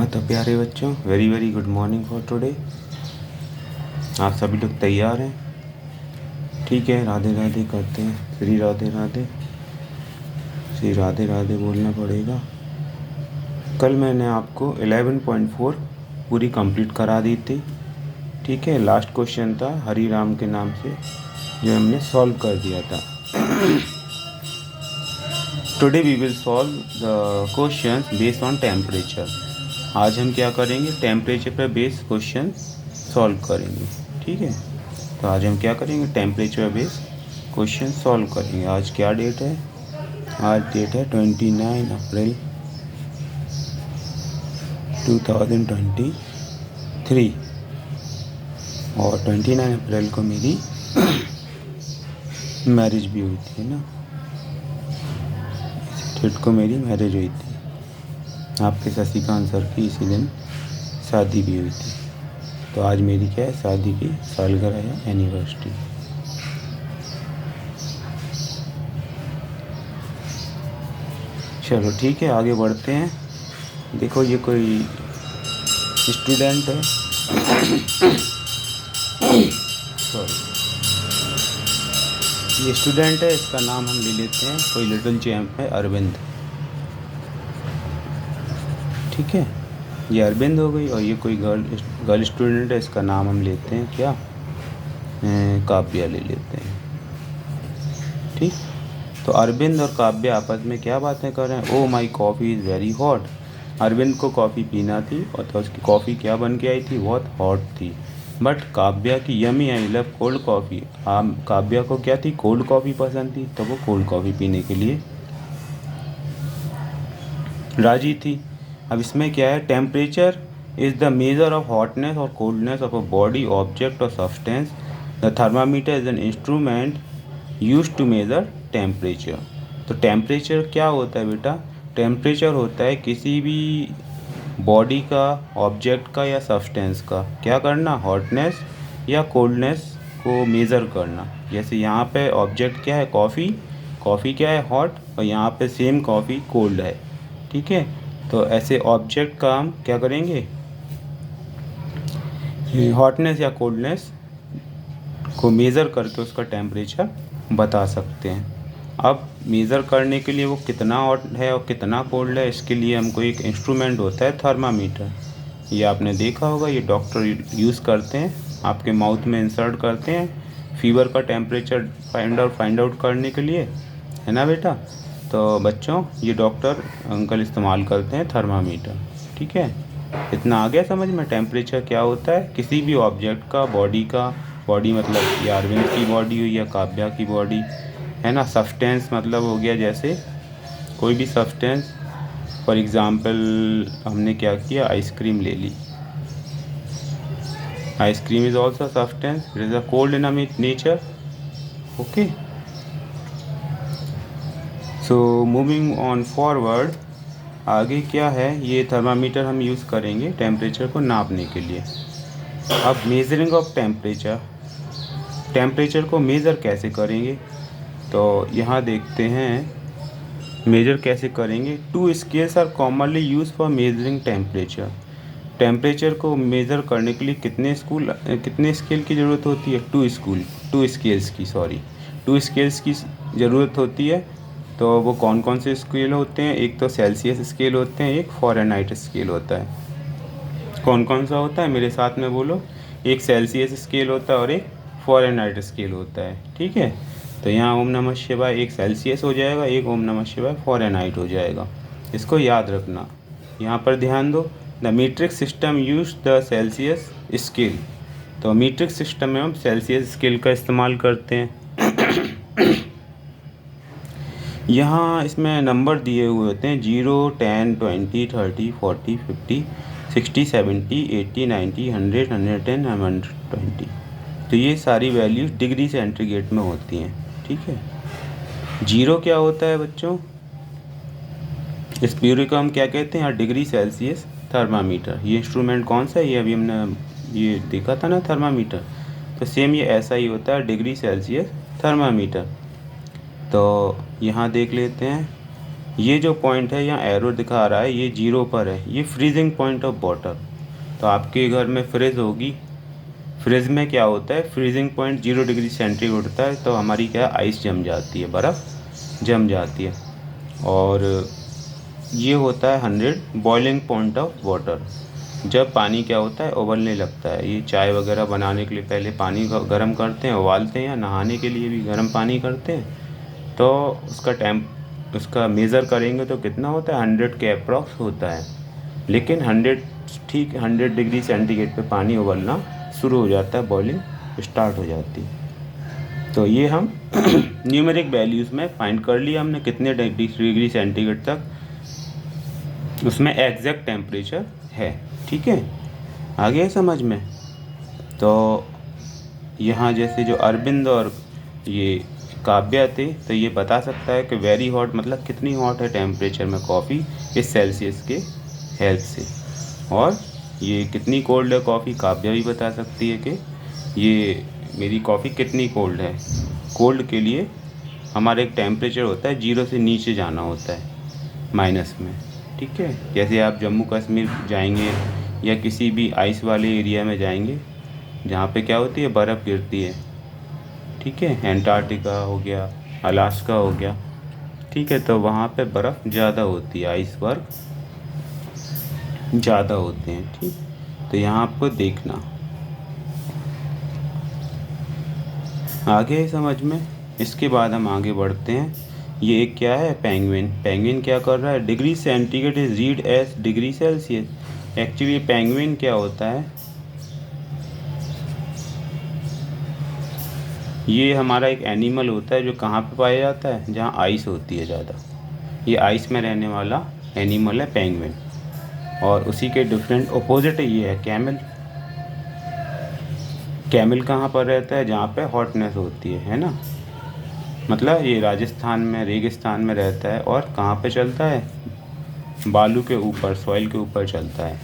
तो प्यारे बच्चों, very very good morning for today. आप सभी लोग तैयार हैं? ठीक है, राधे राधे करते हैं। श्री राधे राधे, श्री राधे राधे बोलना पड़ेगा। कल मैंने आपको 11.4 पूरी कंप्लीट करा दी थी। ठीक है, लास्ट क्वेश्चन था हरी राम के नाम से, जो हमने सॉल्व कर दिया था। Today we will solve the questions based on temperature. आज हम क्या करेंगे? टेम्परेचर पर बेस्ड क्वेश्चन सॉल्व करेंगे। ठीक है, तो आज हम क्या करेंगे? टेम्परेचर बेस्ड क्वेश्चन सॉल्व करेंगे। आज क्या डेट है? आज डेट है 29 अप्रैल 2023 और 29 अप्रैल को मेरी मैरिज भी हुई थी ना। इस डेट को मेरी मैरिज हुई थी। आपके शशिकांत सर की इसी दिन शादी भी हुई थी। तो आज मेरी क्या है? शादी की सालगिरह है, एनिवर्सरी। चलो ठीक है, आगे बढ़ते हैं। देखो, ये कोई स्टूडेंट है सॉरी, ये स्टूडेंट है, इसका नाम हम ले लेते हैं, कोई लिटिल चैम्प है, अरविंद। ठीक है, ये अरविंद हो गई। और ये कोई गर्ल स्टूडेंट है, इसका नाम हम लेते हैं क्या? काव्या ले लेते हैं। ठीक, तो अरविंद और काव्या आपस में क्या बातें कर रहे हैं? Oh my coffee is very hot. Arvind को कॉफ़ी पीना थी और तो उसकी कॉफ़ी क्या बन के आई थी? बहुत हॉट थी। बट काव्या की yummy I love cold coffee. Kavya को क्या थी? कोल्ड कॉफ़ी पसंद थी, तो वो कोल्ड कॉफ़ी पीने के लिए राजी थी। अब इसमें क्या है? Temperature is the measure of hotness और coldness of a body, object और substance. The thermometer is an instrument use to measure temperature. तो टेम्परेचर क्या होता है बेटा? टेम्परेचर होता है किसी भी बॉडी का, ऑब्जेक्ट का या सब्सटेंस का क्या करना? हॉटनेस या कोल्डनेस को मेज़र करना। जैसे यहाँ पे ऑब्जेक्ट क्या है? कॉफ़ी। कॉफ़ी क्या है? हॉट। और यहाँ पे सेम कॉफ़ी कोल्ड है। ठीक है, तो ऐसे ऑब्जेक्ट का हम क्या करेंगे? हॉटनेस या कोल्डनेस को मेज़र करके उसका टेम्परेचर बता सकते हैं। अब मेज़र करने के लिए वो कितना हॉट है और कितना कोल्ड है, इसके लिए हमको एक इंस्ट्रूमेंट होता है, थर्मामीटर। ये आपने देखा होगा, ये डॉक्टर यूज़ करते हैं, आपके माउथ में इंसर्ट करते हैं फीवर का टेम्परेचर फाइंड आउट करने के लिए, है ना बेटा? तो बच्चों, ये डॉक्टर अंकल इस्तेमाल करते हैं थर्मामीटर। ठीक है, इतना आ गया समझ में? टेम्परेचर क्या होता है? किसी भी ऑब्जेक्ट का, बॉडी का, बॉडी मतलब या अरविंद की बॉडी हुई या काव्या की बॉडी, है ना। सब्सटेंस मतलब हो गया जैसे कोई भी सब्सटेंस। फॉर एग्ज़ाम्पल हमने क्या किया? आइसक्रीम ले ली। Ice cream is also substance, it is a cold in nature. Okay, so moving on forward, आगे क्या है? ये थर्मामीटर हम यूज़ करेंगे टेम्परेचर को नापने के लिए। अब मेजरिंग ऑफ टेम्परेचर, टेम्परेचर को मेज़र कैसे करेंगे? तो यहाँ देखते हैं मेजर कैसे करेंगे। 2 scales are commonly use for measuring temperature. Temperature को मेज़र करने के लिए कितने स्केल की ज़रूरत होती है? 2 स्केल्स की ज़रूरत होती है। तो वो कौन कौन से स्केल होते हैं? एक तो सेल्सियस स्केल होते हैं, एक फ़ारेनहाइट स्केल होता है। कौन कौन सा होता है? मेरे साथ में बोलो। एक सेल्सियस स्केल होता है और एक फ़ारेनहाइट स्केल होता है। ठीक है, तो यहाँ ओम नमः शिवाय एक सेल्सियस हो जाएगा, एक ओम नमः शिवाय फ़ारेनहाइट हो जाएगा। इसको याद रखना। यहाँ पर ध्यान दो। The metric system use the Celsius scale. तो मीट्रिक सिस्टम में हम सेल्सियस स्केल का इस्तेमाल करते हैं। यहाँ इसमें नंबर दिए हुए होते हैं 0, 10, 20, 30, 40, 50, 60, 70, 80, 90, 100, 110, 120। तो ये सारी वैल्यूज डिग्री सेंटीग्रेड में होती हैं। ठीक है, 0 क्या होता है बच्चों? इस प्यूरी को हम क्या कहते हैं? Degree Celsius thermometer. ये इंस्ट्रूमेंट कौन सा है? ये अभी हमने ये देखा था ना, थर्मामीटर। तो सेम ये ऐसा ही होता है, डिग्री सेल्सियस थर्मामीटर। तो यहाँ देख लेते हैं ये जो पॉइंट है यहाँ एरो दिखा रहा है, ये 0 पर है, ये फ्रीजिंग पॉइंट ऑफ वाटर। तो आपके घर में फ्रिज होगी, फ्रिज में क्या होता है, फ्रीजिंग पॉइंट 0 डिग्री सेंटीग्रेड होता है, तो हमारी क्या आइस जम जाती है, बर्फ़ जम जाती है। और ये होता है 100 बॉइलिंग पॉइंट ऑफ वाटर। जब पानी क्या होता है, उबलने लगता है। ये चाय वगैरह बनाने के लिए पहले पानी गर्म करते हैं, उबालते हैं, या नहाने के लिए भी गर्म पानी करते हैं। तो उसका मेज़र करेंगे तो कितना होता है, 100 के अप्रॉक्स होता है। लेकिन 100 डिग्री सेंटीग्रेड पे पानी उबलना शुरू हो जाता है, बॉइलिंग स्टार्ट हो जाती है। तो ये हम न्यूमेरिक वैल्यूज़ में फाइंड कर लिया हमने कितने डिग्री सेंटीग्रेड तक उसमें एग्जैक्ट टेम्परेचर है। ठीक है, आ गया समझ में। तो यहाँ जैसे जो अरविंद और ये काव्या थे, तो ये बता सकता है कि वेरी हॉट मतलब कितनी हॉट है टेम्परेचर में कॉफ़ी इस सेल्सियस के हेल्प से, और ये कितनी कोल्ड है कॉफ़ी, काव्या भी बता सकती है कि ये मेरी कॉफ़ी कितनी कोल्ड है। कोल्ड के लिए हमारा एक टेम्परेचर होता है, 0 से नीचे जाना होता है, माइनस में। ठीक है, जैसे आप जम्मू कश्मीर जाएंगे या किसी भी आइस वाले एरिया में जाएंगे जहाँ पे क्या होती है, बर्फ़ गिरती है। ठीक है, एंटार्क्टिका हो गया, अलास्का हो गया। ठीक है, तो वहाँ पे बर्फ़ ज़्यादा होती है, आइसबर्ग ज़्यादा होते हैं। ठीक, तो यहाँ आपको देखना आगे समझ में। इसके बाद हम आगे बढ़ते हैं। ये एक क्या है, पेंगुइन। पेंगुइन क्या कर रहा है, degree centigrade is read as degree Celsius. Actually penguin क्या होता है, ये हमारा एक एनिमल होता है जो कहाँ पे पाया जाता है, जहाँ आइस होती है ज़्यादा। ये आइस में रहने वाला एनिमल है पेंगुइन। और उसी के डिफरेंट अपोजिट ये है कैमल। कैमल कहाँ पर रहता है, जहाँ पे हॉटनेस होती है ना। मतलब ये राजस्थान में रेगिस्तान में रहता है, और कहाँ पे चलता है, बालू के ऊपर, सॉइल के ऊपर चलता है।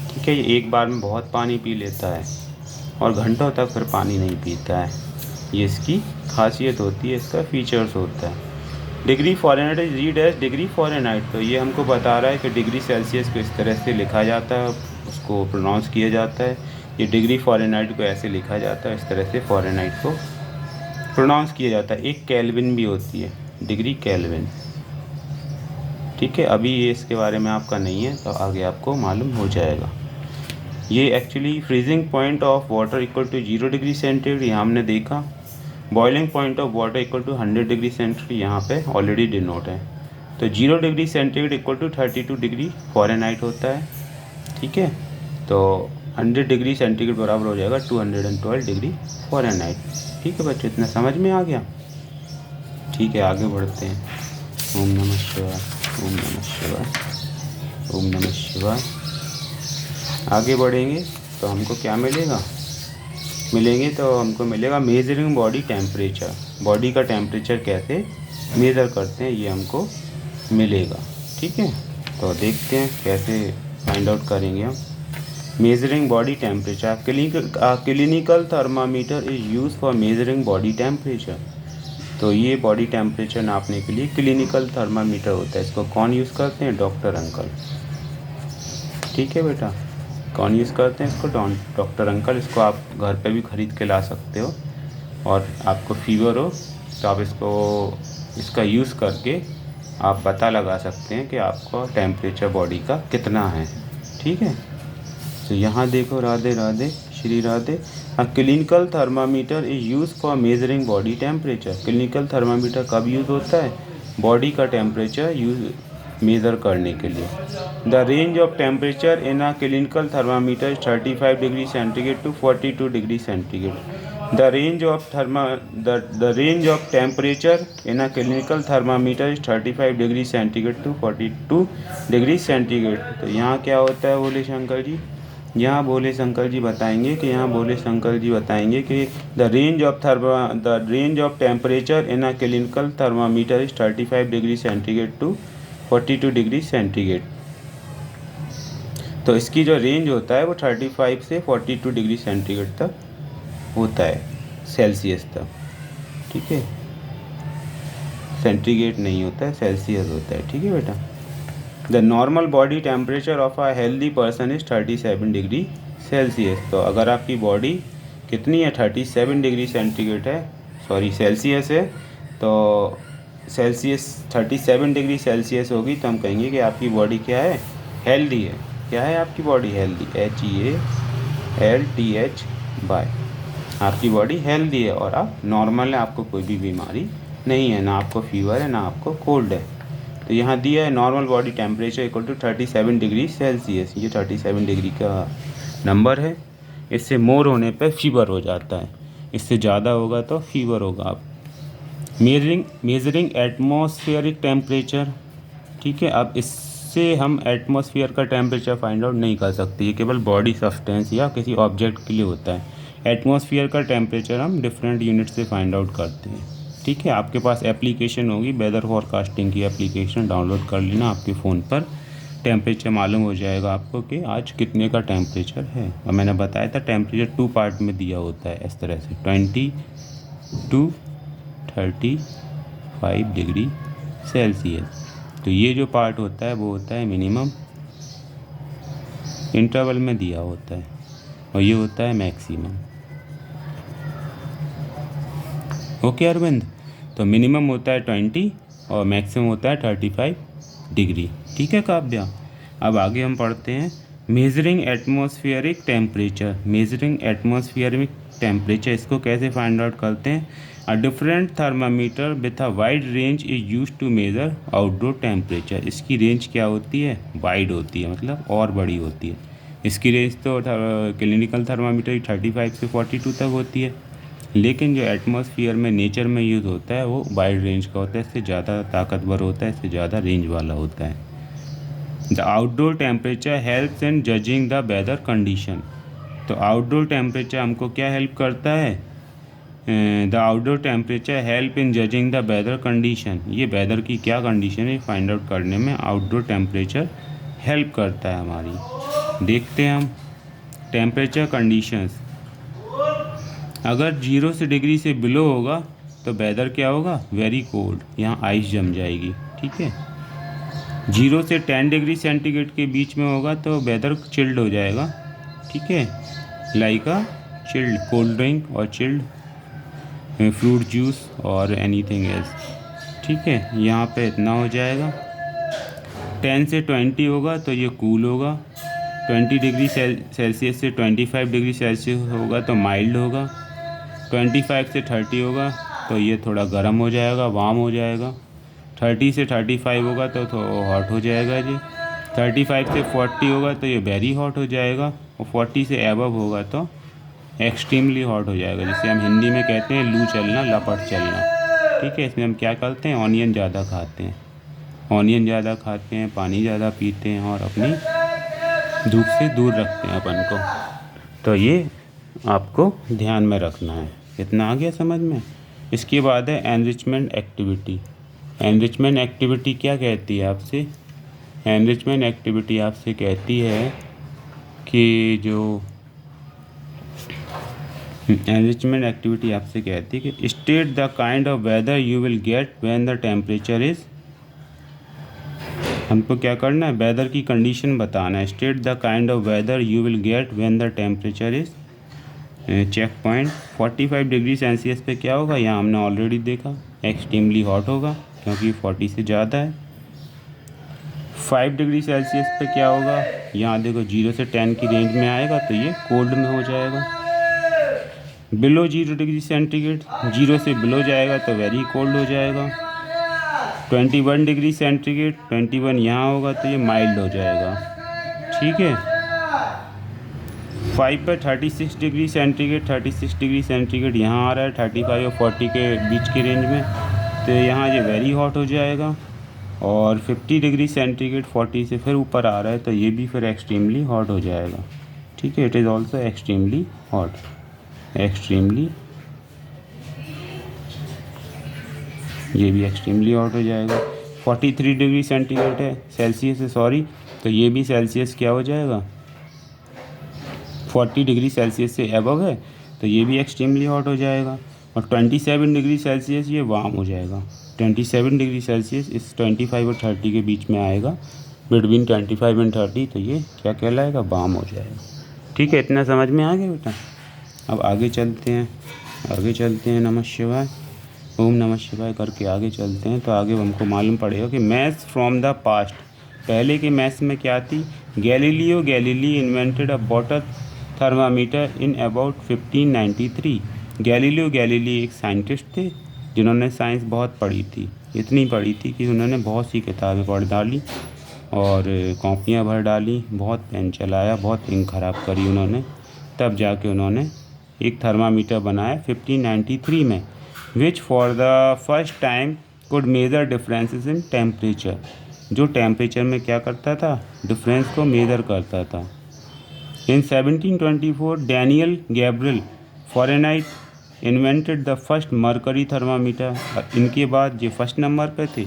ठीक है, ये एक बार में बहुत पानी पी लेता है और घंटों तक फिर पानी नहीं पीता है। ये इसकी खासियत होती है, इसका फीचर्स होता है। Degree Fahrenheit is read as degree Fahrenheit. तो ये हमको बता रहा है कि डिग्री सेल्सियस को इस तरह से लिखा जाता है, उसको प्रोनाउंस किया जाता है। ये डिग्री फ़ारेनहाइट को ऐसे लिखा जाता है, इस तरह से फ़ारेनहाइट को प्रोनाउंस किया जाता है। एक केल्विन भी होती है, डिग्री केल्विन। ठीक है, अभी ये इसके बारे में आपका नहीं है, तो आगे आपको मालूम हो जाएगा। ये actually freezing point of water equal to 0 degree centigrade, यहाँ हमने देखा। Boiling point of water equal to 100 degree centigrade, यहाँ पे ऑलरेडी डिनोट है। तो 0 degree centigrade equal to 32 degree Fahrenheit होता है। ठीक है, तो 100 डिग्री सेंटीग्रेड बराबर हो जाएगा 212 डिग्री फ़ारेनहाइट। ठीक है बच्चों, इतना समझ में आ गया। ठीक है, आगे बढ़ते हैं। ओम नमः शिवाय, ओम नमः शिवाय, ओम नमः शिवाय। आगे बढ़ेंगे तो हमको क्या मिलेगा, तो हमको मिलेगा मेजरिंग बॉडी टेम्परेचर। बॉडी का टेम्परेचर कैसे मेज़र करते हैं ये हमको मिलेगा। ठीक है, तो देखते हैं कैसे फाइंड आउट करेंगे हम। Measuring body temperature, clinical thermometer is use for measuring body temperature. तो ये बॉडी टेम्परेचर नापने के लिए क्लिनिकल थर्मामीटर होता है। इसको कौन यूज़ करते हैं, डॉक्टर अंकल। ठीक है बेटा, कौन यूज़ करते हैं इसको, डॉक्टर अंकल। इसको आप घर पे भी ख़रीद के ला सकते हो, और आपको फीवर हो तो आप इसका यूज़ करके आप पता लगा सकते हैं कि आपका टेम्परेचर बॉडी का कितना है। ठीक है, तो यहाँ देखो, Radhe Radhe, Shri Radhe. Clinical thermometer is use for measuring body temperature. Clinical thermometer कब यूज़ होता है, बॉडी का टेम्परेचर मेज़र करने के लिए। The range of temperature in a clinical thermometer 35 degree centigrade to 42 degree centigrade. The range of temperature in a clinical thermometer 35 degree centigrade to 42 degree centigrade. तो यहाँ क्या होता है भोले शंकर जी, यहाँ भोले शंकर जी बताएंगे कि the range of temperature in a clinical thermometer is 35 degree centigrade to 42 degree centigrade. तो इसकी जो रेंज होता है वो 35 से 42 डिग्री सेंटीग्रेड तक होता है, सेल्सियस तक। ठीक है, सेंटीग्रेड नहीं होता है, सेल्सियस होता है। ठीक है बेटा। The normal body temperature of a healthy person is 37 degree Celsius. तो अगर आपकी बॉडी कितनी है, 37 डिग्री सेंटीग्रेड है, सॉरी सेल्सियस है, तो सेल्सियस 37 डिग्री सेल्सियस होगी तो हम कहेंगे कि आपकी बॉडी क्या है, हेल्दी है। क्या है आपकी बॉडी, हेल्दी, HEALTH आपकी बॉडी हेल्दी है और आप नॉर्मल है, आपको कोई भी बीमारी नहीं है, ना आपको फीवर है ना आपको कोल्ड है। तो यहाँ दिया है normal body temperature equal to 37 degree Celsius. ये 37 डिग्री का नंबर है। इससे मोर होने पर फीवर हो जाता है, इससे ज़्यादा होगा तो फीवर होगा। आप मेजरिंग एटमॉस्फेरिक टेम्परेचर, ठीक है। अब इससे हम एटमॉस्फेयर का टेम्परेचर फाइंड आउट नहीं कर सकते, ये केवल बॉडी सब्सटेंस या किसी ऑब्जेक्ट के लिए होता है। एटमॉस्फेयर का टेम्परेचर हम डिफरेंट यूनिट से फाइंड आउट करते हैं। ठीक है, आपके पास एप्लीकेशन होगी, वेदर फॉरकास्टिंग की एप्लीकेशन डाउनलोड कर लेना आपके फ़ोन पर। टेम्परेचर मालूम हो जाएगा आपको कि आज कितने का टेम्परेचर है। और मैंने बताया था टेम्परेचर 2 पार्ट में दिया होता है, इस तरह से 20 to 35 डिग्री सेल्सियस। तो ये जो पार्ट होता है वो होता है मिनिमम, इंटरवल में दिया होता है, और ये होता है मैक्सिमम। ओके अरविंद, तो मिनिमम होता है 20 और मैक्सिमम होता है 35 डिग्री। ठीक है काव्या। अब आगे हम पढ़ते हैं measuring atmospheric temperature. Measuring atmospheric temperature, इसको कैसे फाइंड आउट करते हैं। A different thermometer with a wide range is use to measure outdoor temperature. इसकी रेंज क्या होती है, वाइड होती है, मतलब और बड़ी होती है। इसकी रेंज तो क्लिनिकल थर्मामीटर 35 से 42 तक होती है, लेकिन जो एटमॉस्फेयर में नेचर में यूज़ होता है वो वाइड रेंज का होता है, इससे ज़्यादा ताकतवर होता है, इससे ज़्यादा रेंज वाला होता है। The outdoor temperature helps in judging the weather condition. तो आउटडोर टेम्परेचर हमको क्या हेल्प करता है, the outdoor temperature help in judging the weather condition. ये वेदर की क्या कंडीशन है फाइंड आउट करने में आउटडोर टेम्परेचर हेल्प करता है हमारी। देखते हैं हम टेम्परेचर कंडीशंस। अगर 0 से डिग्री से बिलो होगा तो वेदर क्या होगा, वेरी कोल्ड, यहाँ आइस जम जाएगी। ठीक है। 0 से 10 डिग्री सेंटीग्रेड के बीच में होगा तो वेदर चिल्ड हो जाएगा। ठीक है, लाइक अ चिल्ड कोल्ड ड्रिंक और चिल्ड फ्रूट जूस और एनीथिंग एल्स। ठीक है, यहाँ पे इतना हो जाएगा। 10 से 20 होगा तो ये कूल होगा। 20 डिग्री सेल्सियस से 25 डिग्री सेल्सियस होगा तो माइल्ड होगा। 25 से 30 होगा तो ये थोड़ा गर्म हो जाएगा, वार्म हो जाएगा। 30 से 35 होगा तो हॉट हो जाएगा जी। 35 से 40 होगा तो ये वेरी हॉट हो जाएगा, और 40 से एबव होगा तो एक्सट्रीमली हॉट हो जाएगा, जिसे हम हिंदी में कहते हैं लू चलना, लपट चलना। ठीक है, इसमें हम क्या करते हैं, ऑनियन ज़्यादा खाते हैं, पानी ज़्यादा पीते हैं और अपनी धूप से दूर रखते हैं अपन को। तो ये आपको ध्यान में रखना है। इतना आ गया समझ में। इसके बाद है एनरिचमेंट एक्टिविटी। एनरिचमेंट एक्टिविटी क्या कहती है आपसे, एनरिचमेंट एक्टिविटी आपसे कहती है कि जो एनरिचमेंट एक्टिविटी आपसे कहती है कि state the kind of weather you will get when the temperature is. हमको क्या करना है, वेदर की कंडीशन बताना है। State the kind of weather you will get when the temperature is, check point 45 degree Celsius पे क्या होगा, यहाँ हमने ऑलरेडी देखा एक्सट्रीमली हॉट होगा क्योंकि 40 से ज़्यादा है। 5 डिग्री सेल्सियस पे क्या होगा, यहाँ देखो 0 से 10 की रेंज में आएगा तो ये कोल्ड में हो जाएगा। बिलो 0 डिग्री सेंटीग्रेड, 0 से बिलो जाएगा तो वेरी कोल्ड हो जाएगा। 21 डिग्री सेंटीग्रेड, 21 यहाँ होगा तो ये माइल्ड हो जाएगा। ठीक है। 5 पर 36 डिग्री सेंटीग्रेड, 36 डिग्री सेंटीग्रेड यहाँ आ रहा है 35 और 40 के बीच की रेंज में, तो यहाँ ये वेरी हॉट हो जाएगा। और 50 डिग्री सेंटीग्रेड 40 से फिर ऊपर आ रहा है तो ये भी फिर एक्सट्रीमली हॉट हो जाएगा। ठीक है, it is also extremely hot, extremely, ये भी एक्सट्रीमली हॉट हो जाएगा। 43 डिग्री सेंटीग्रेड है सेल्सियस है, सॉरी, तो ये भी सेल्सियस क्या हो जाएगा, 40 डिग्री सेल्सियस से एबव है तो ये भी एक्सट्रीमली हॉट हो जाएगा। और 27 डिग्री सेल्सियस ये वार्म हो जाएगा। 27 डिग्री सेल्सियस इस 25 और 30 के बीच में आएगा, बिटवीन 25 एंड 30, तो ये क्या कहलाएगा, वार्म हो जाएगा। ठीक है, इतना समझ में आ गया बेटा। अब आगे चलते हैं, नमः शिवाय, ओम नमः शिवाय करके आगे चलते हैं। तो आगे हमको मालूम पड़ेगा कि मैथ्स फ्रॉम द पास्ट। पहले के मैथ्स में क्या थी, Galileo Galilei invented a water thermometer in about 1593। Galileo Galilei एक साइंटिस्ट थे जिन्होंने साइंस बहुत पढ़ी थी, इतनी पढ़ी थी कि उन्होंने बहुत सी किताबें पढ़ डाली और कॉपियाँ भर डाली, बहुत पेन चलाया, बहुत इंक खराब करी उन्होंने, तब जाके उन्होंने एक थर्मामीटर बनाया 1593 में, which for the first time could measure differences in temperature, जो टेम्परेचर में क्या करता था, डिफरेंस को मेज़र करता था। इन 1724 Daniel Gabriel Fahrenheit invented the first mercury thermometer. इनके बाद ये फर्स्ट नंबर पे थे,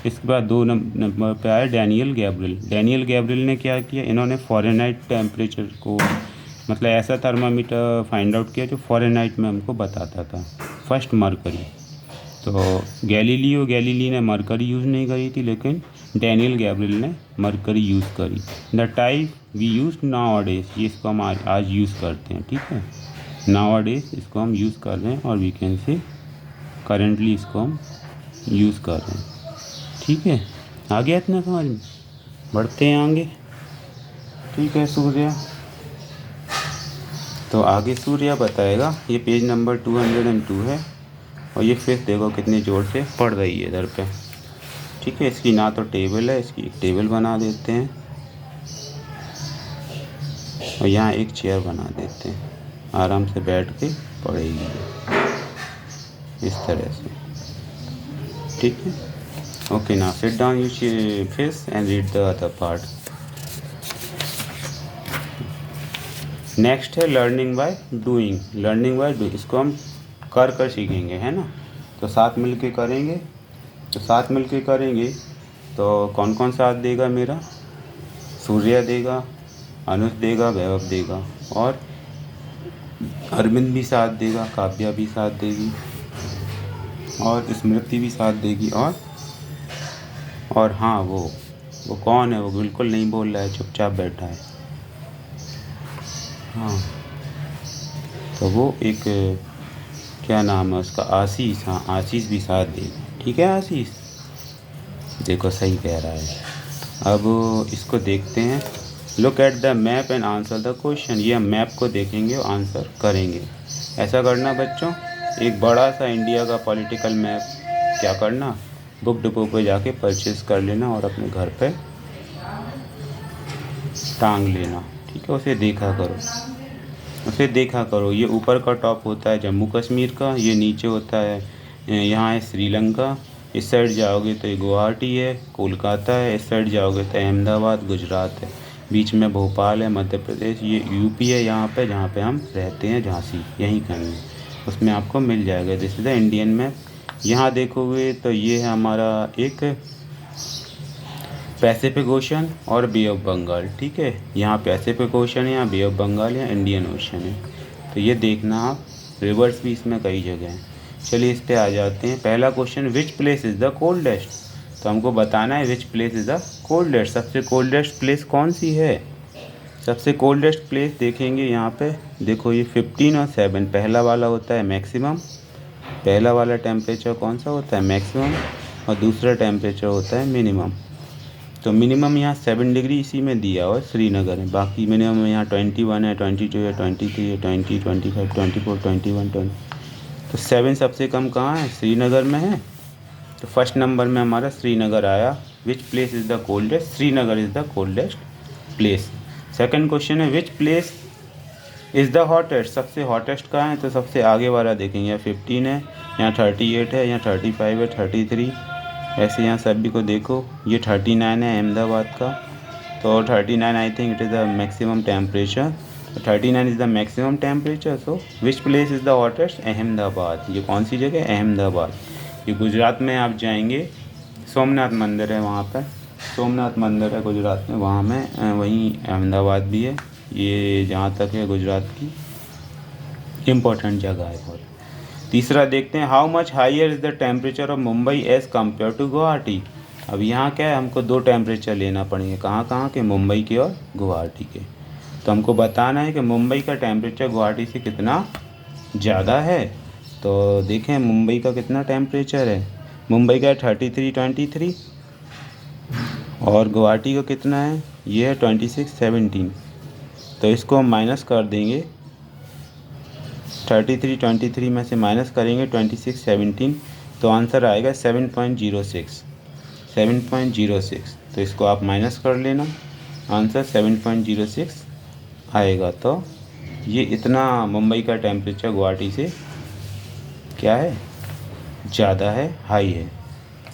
इसके बाद 2 नंबर पे आया डैनियल गैब्रियल। डैनियल गैब्रियल ने क्या किया, इन्होंने फ़ारेनहाइट टेम्परेचर को, मतलब ऐसा थर्मामीटर फाइंड आउट किया जो फ़ारेनहाइट में हमको बताता था, फर्स्ट मरकरी। तो गैलीलियो गैलीली ने मरकरी यूज़ नहीं करी थी, लेकिन डैनियल गैब्रियल ने मरकरी यूज़ करी। द टाइप वी यूज़ नाउ-अ-डेज़, ये इसको हम आज यूज़ करते हैं। ठीक है, नाउ-अ-डेज़ इसको हम यूज़ कर रहे हैं, और वी कैन से करेंटली इसको हम यूज़ कर रहे हैं। ठीक है, आ गया इतना समझ में, बढ़ते हैं आगे। ठीक है, सूर्या, तो आगे सूर्या बताएगा, ये पेज नंबर 202 है, और ये फिर देखो कितने ज़ोर से पढ़ रही है इधर पे। ठीक है, इसकी ना तो टेबल है, इसकी एक टेबल बना देते हैं, और यहाँ एक चेयर बना देते हैं, आराम से बैठ के पढ़ेगी इस तरह से। ठीक है, ओके, ना sit down, you fish and read the other part. Next है learning by doing. Learning by doing, इसको हम कर सीखेंगे, है ना। तो साथ मिलके करेंगे, तो कौन कौन साथ देगा मेरा, सूर्या देगा, अनुज देगा, वैभव देगा, और अरविंद भी साथ देगा, काव्या भी साथ देगी, और स्मृति भी साथ देगी, और हाँ, वो कौन है, वो बिल्कुल नहीं बोल रहा है, चुपचाप बैठा है। हाँ, तो वो एक, क्या नाम है उसका, आशीष। हाँ, आशीष भी साथ देगा। ठीक है आशीष, देखो सही कह रहा है। अब इसको देखते हैं, look at the map and answer the question. ये हम मैप को देखेंगे और आंसर करेंगे। ऐसा करना बच्चों, एक बड़ा सा इंडिया का पॉलिटिकल मैप क्या करना, बुक डिपो पे जाके परचेज़ कर लेना और अपने घर पे टांग लेना। ठीक है, उसे देखा करो। ये ऊपर का टॉप होता है जम्मू कश्मीर का, ये नीचे होता है, यहाँ है श्रीलंका, इस साइड जाओगे तो ये गुवाहाटी है, कोलकाता है, इस साइड जाओगे तो अहमदाबाद गुजरात है, बीच में भोपाल है मध्य प्रदेश, ये यूपी है यहाँ पे, जहाँ पे हम रहते हैं, झांसी, यहीं कहीं, उसमें आपको मिल जाएगा। This is the Indian map. यहाँ देखोगे तो ये है हमारा एक पैसिफिक ओशन और बे ऑफ बंगाल। ठीक है, यहाँ पैसिफिक ओशन है, यहाँ बे ऑफ बंगाल है, इंडियन ओशन है। तो ये देखना आप, रिवर्स भी इसमें कई जगह हैं। चलिए इस पे आ जाते हैं। पहला question, which place is the coldest. तो हमको बताना है which place is the coldest, सबसे कोल्डेस्ट प्लेस कौन सी है। सबसे कोल्डेस्ट प्लेस देखेंगे यहाँ पे, देखो ये 15 और 7, पहला वाला होता है मैक्सिमम, पहला वाला टेम्परेचर कौन सा होता है, मैक्सिमम, और दूसरा टेम्परेचर होता है मिनिमम। तो मिनिमम यहाँ 7 डिग्री इसी में दिया हुआ है, श्रीनगर में। बाकी मिनिमम यहाँ 21 है, 22 है, 23 है, 20, 25, 24, 21, 20। तो 7 सबसे कम कहाँ है, श्रीनगर में है। तो फर्स्ट नंबर में हमारा श्रीनगर आया। Which place is the coldest, Srinagar is the coldest place. Second question है, which place is the hottest, सबसे हॉटेस्ट कहाँ है। तो सबसे आगे वाला देखेंगे, यहाँ 15 है, यहाँ 38 है, यहाँ 35 है, 33, ऐसे यहाँ सभी को देखो। ये 39 है अहमदाबाद का, तो 39 I think it is the maximum temperature. 39 is the maximum temperature. So which place is the hottest, Ahmedabad. ये कौन सी जगह, अहमदाबाद। ये गुजरात में आप जाएंगे, सोमनाथ मंदिर है वहाँ पर, सोमनाथ मंदिर है गुजरात में, वहाँ में वहीं अहमदाबाद भी है। ये जहाँ तक है गुजरात की इम्पोर्टेंट जगह है बहुत। तीसरा देखते हैं, how much higher is the temperature of Mumbai as compare to Guwahati. अब यहाँ क्या है, हमको दो टेम्परेचर लेना पड़ेंगे, कहाँ कहाँ के, मुंबई के और गुवाहाटी के। तो हमको बताना है कि मुंबई का टेम्परेचर गुवाहाटी से कितना ज़्यादा है। तो देखें मुंबई का कितना टेम्परेचर है, मुंबई का 33.23 और गुवाहाटी का कितना है, ये है 26.17। तो इसको हम माइनस कर देंगे, 33.23 में से माइनस करेंगे 26.17, तो आंसर आएगा 7.06। तो इसको आप माइनस कर लेना, आंसर 7.06 आएगा। तो ये इतना मुंबई का टेम्परेचर गुवाहाटी से क्या है, ज़्यादा है, हाई है।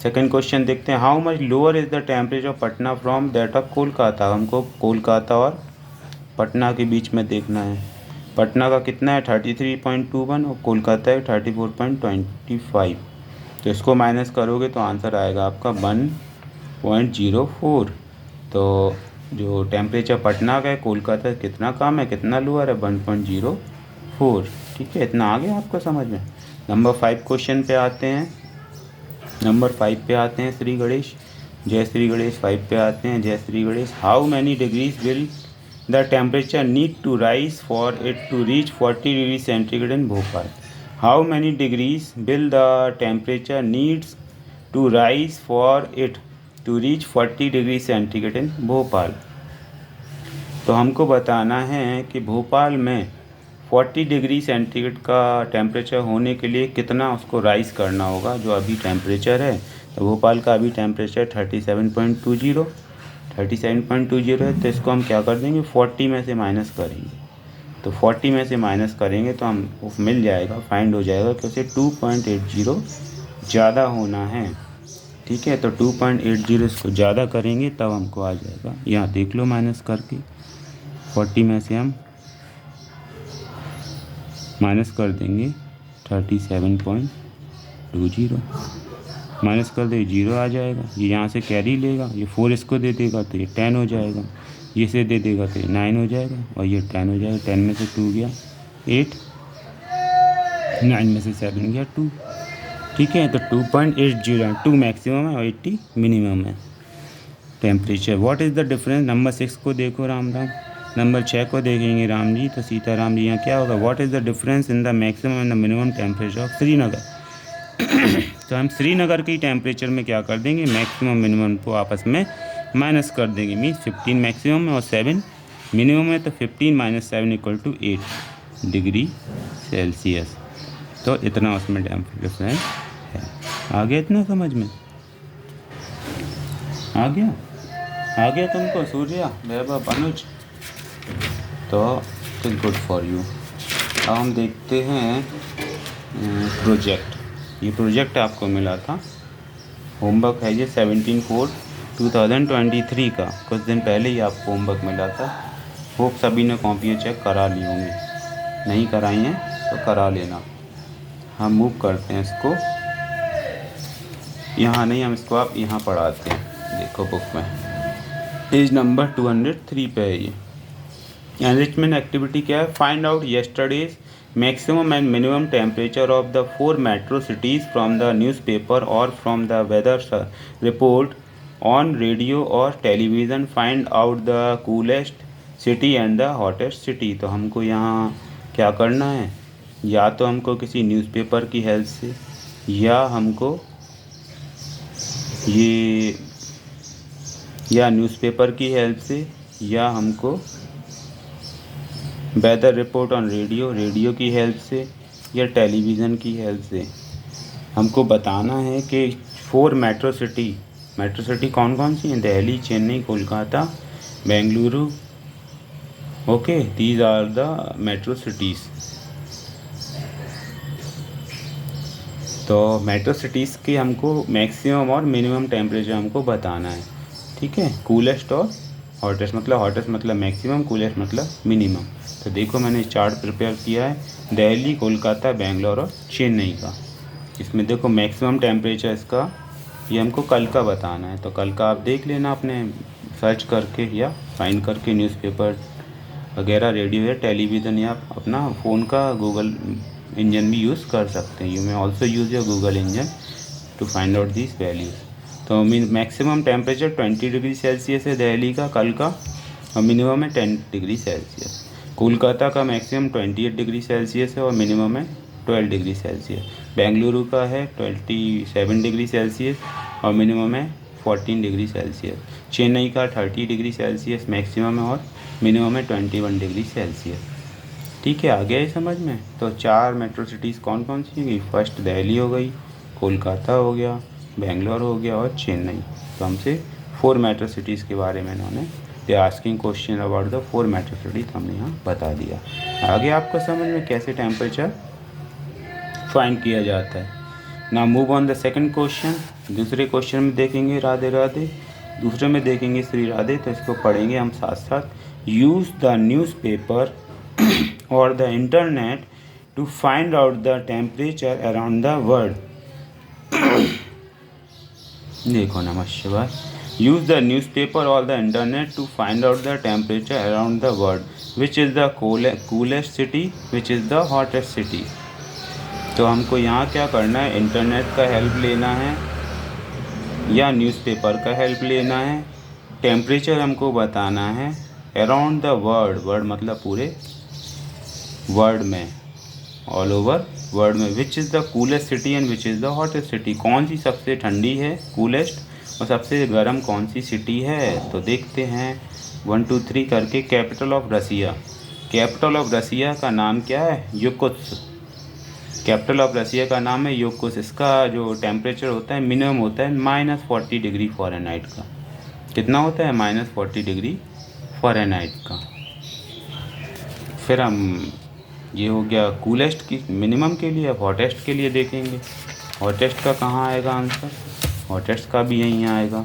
सेकंड क्वेश्चन देखते हैं, how much lower is the temperature of Patna from that of Kolkata. हमको कोलकाता और पटना के बीच में देखना है। पटना का कितना है 33.21 और कोलकाता है 34.25। तो इसको माइनस करोगे तो आंसर आएगा आपका 1.04। तो जो टेम्परेचर पटना का है, कोलकाता कितना कम है, कितना लोअर है, 1.04। ठीक है, इतना आ गया आपको समझ में। नंबर 5 क्वेश्चन पे आते हैं। श्री गणेश, जय श्री गणेश 5 पे आते हैं। जय Shri Ganesh, how many degrees will the temperature need to rise for it to reach 40 degree centigrade in Bhopal. How many degrees will the temperature needs to rise for it to reach 40 degree centigrade in Bhopal. तो हमको बताना है कि भोपाल में 40 degree centigrade का temperature होने के लिए कितना उसको राइज़ करना होगा। जो अभी टेम्परेचर है, तो भोपाल का अभी टेम्परेचर 37.20 है। तो इसको हम क्या कर देंगे, 40 में से माइनस करेंगे। तो 40 में से माइनस करेंगे तो हम मिल जाएगा, फाइंड हो जाएगा कि उसे 2.80 ज़्यादा होना है। ठीक है, तो 2.80 इसको ज़्यादा करेंगे तब हमको आ जाएगा। यहाँ देख लो माइनस करके, 40 में से हम माइनस कर देंगे 37.20, माइनस कर दे 0 आ जाएगा। ये यहाँ से कैरी लेगा, ये 4 इसको दे देगा तो ये 10 हो जाएगा, ये से दे देगा तो ये 9 हो जाएगा और ये 10 हो जाएगा। 10 में से 2 गया 8, 9 में से 7 गया 2। ठीक है, तो 2.80, 2 मैक्सिमम है और 80 मिनिमम है temperature. What is the difference. Number 6 को देखो राम राम। नंबर 6 को देखेंगे राम जी, तो सीताराम जी यहाँ क्या होगा, what is the difference in the maximum and the minimum temperature of Srinagar. तो हम श्रीनगर की टेम्परेचर में क्या कर देंगे, मैक्सिमम मिनिमम को आपस में माइनस कर देंगे। मीन्स 15 मैक्सिमम है और 7 मिनिमम है, तो 15 - 7 = 8 डिग्री सेल्सियस। तो इतना उसमें टेम्परेचर डिफरेंस है। आ गया इतना समझ में, आ गया तुमको सूर्या, वैभव, अनुज। तो गुड फॉर यू। अब हम देखते हैं प्रोजेक्ट। ये प्रोजेक्ट आपको मिला था, होमवर्क है ये 17/4/2023 का। कुछ दिन पहले ही आपको होमवर्क मिला था। होप सभी ने कॉपियाँ चेक करा ली होंगी, नहीं कराई हैं तो करा लेना। हम मूव करते हैं इसको, यहाँ नहीं, हम इसको आप यहाँ पढ़ाते हैं। देखो बुक में पेज नंबर 203 पे है ये। एनरिचमेंट एक्टिविटी क्या है, find out yesterday's maximum and minimum temperature of the 4 metro cities from the newspaper और from the weather report on radio और television. Find out the coolest city and the hottest city. तो हमको यहाँ क्या करना है, या तो हमको किसी न्यूज़पेपर की हेल्प से, या हमको या न्यूज़पेपर की हेल्प से, या हमको वेदर रिपोर्ट ऑन रेडियो की हेल्प से, या टेलीविज़न की हेल्प से हमको बताना है कि 4 मेट्रो सिटी कौन कौन सी हैं, Delhi, Chennai, Kolkata, Bengaluru. Okay, these are the metro cities. तो मेट्रो सिटीज़ की हमको मैक्सिमम और मिनिमम टेम्परेचर हमको बताना है। ठीक है, कूलेस्ट और हॉटेस्ट मतलब मैक्सिमम, कूलेस्ट मतलब मिनिमम। तो देखो मैंने चार्ट प्रिपेयर किया है, दिल्ली, कोलकाता, बेंगलोर और चेन्नई का। इसमें देखो मैक्सिमम टेम्परेचर इसका, ये हमको कल का बताना है। तो कल का आप देख लेना अपने सर्च करके या फाइंड करके, न्यूज़पेपर वगैरह, रेडियो या टेलीविज़न, या अपना फ़ोन का गूगल इंजन भी यूज़ कर सकते हैं। You may also use your Google engine to find out this values. तो mean maximum temperature 20 degree Celsius है दिल्ली का कल का, और मिनिमम है 10 डिग्री सेल्सियस। कोलकाता का मैक्सिमम 28 डिग्री सेल्सियस है और मिनिमम है 12 डिग्री सेल्सियस। बेंगलुरु का है 27 डिग्री सेल्सियस और मिनिमम है 14 डिग्री सेल्सियस। चेन्नई का 30 डिग्री सेल्सियस मैक्सिमम है और मिनिमम है 21 डिग्री सेल्सियस। ठीक है, आ गया ये समझ में। तो 4 मेट्रो सिटीज़ कौन कौन सी होगी? फर्स्ट दिल्ली हो गई, कोलकाता हो गया, बेंगलोर हो गया और चेन्नई। तो हमसे 4 मेट्रो सिटीज़ के बारे में इन्होंने they asking question about the 4 metro cities हमने यहाँ बता दिया। आगे आपको समझ में कैसे टेम्परेचर फाइंड किया जाता है। Now move on the second question. दूसरे क्वेश्चन में देखेंगे राधे राधे, दूसरे में देखेंगे श्री राधे। तो इसको पढ़ेंगे हम साथ साथ। यूज़ द न्यूज़पेपर और the internet to find out the temperature around the world. देखो नमस्कार। यूज़ द न्यूज़पेपर और the internet to find out the temperature around the world. Which is the coolest city, which is the hottest city. तो हमको यहाँ क्या करना है? Internet का हेल्प लेना है या न्यूज़पेपर का हेल्प लेना है। टेम्परेचर हमको बताना है अराउंड द वर्ल्ड। वर्ल्ड मतलब पूरे वर्ल्ड में, ऑल ओवर वर्ल्ड में। विच is the coolest city and which is the hottest city. कौन सी सबसे ठंडी है, कूलेस्ट, और सबसे गर्म कौन सी सिटी है। तो देखते हैं 1 2 3 करके। Capital of Russia. Capital of Russia का नाम क्या है? युकुत्स्क। कैपिटल ऑफ रसिया का नाम है युकुत्स्क। इसका जो टेम्परेचर होता है मिनिमम होता है -40 डिग्री फ़ारेनहाइट का। कितना होता है? -40 डिग्री फ़ारेनहाइट का। फिर हम ये हो गया कूलेस्ट की मिनिमम के लिए। अब हॉटेस्ट के लिए देखेंगे। हॉटेस्ट का कहाँ आएगा आंसर? हॉटेस्ट का भी यहीं आएगा।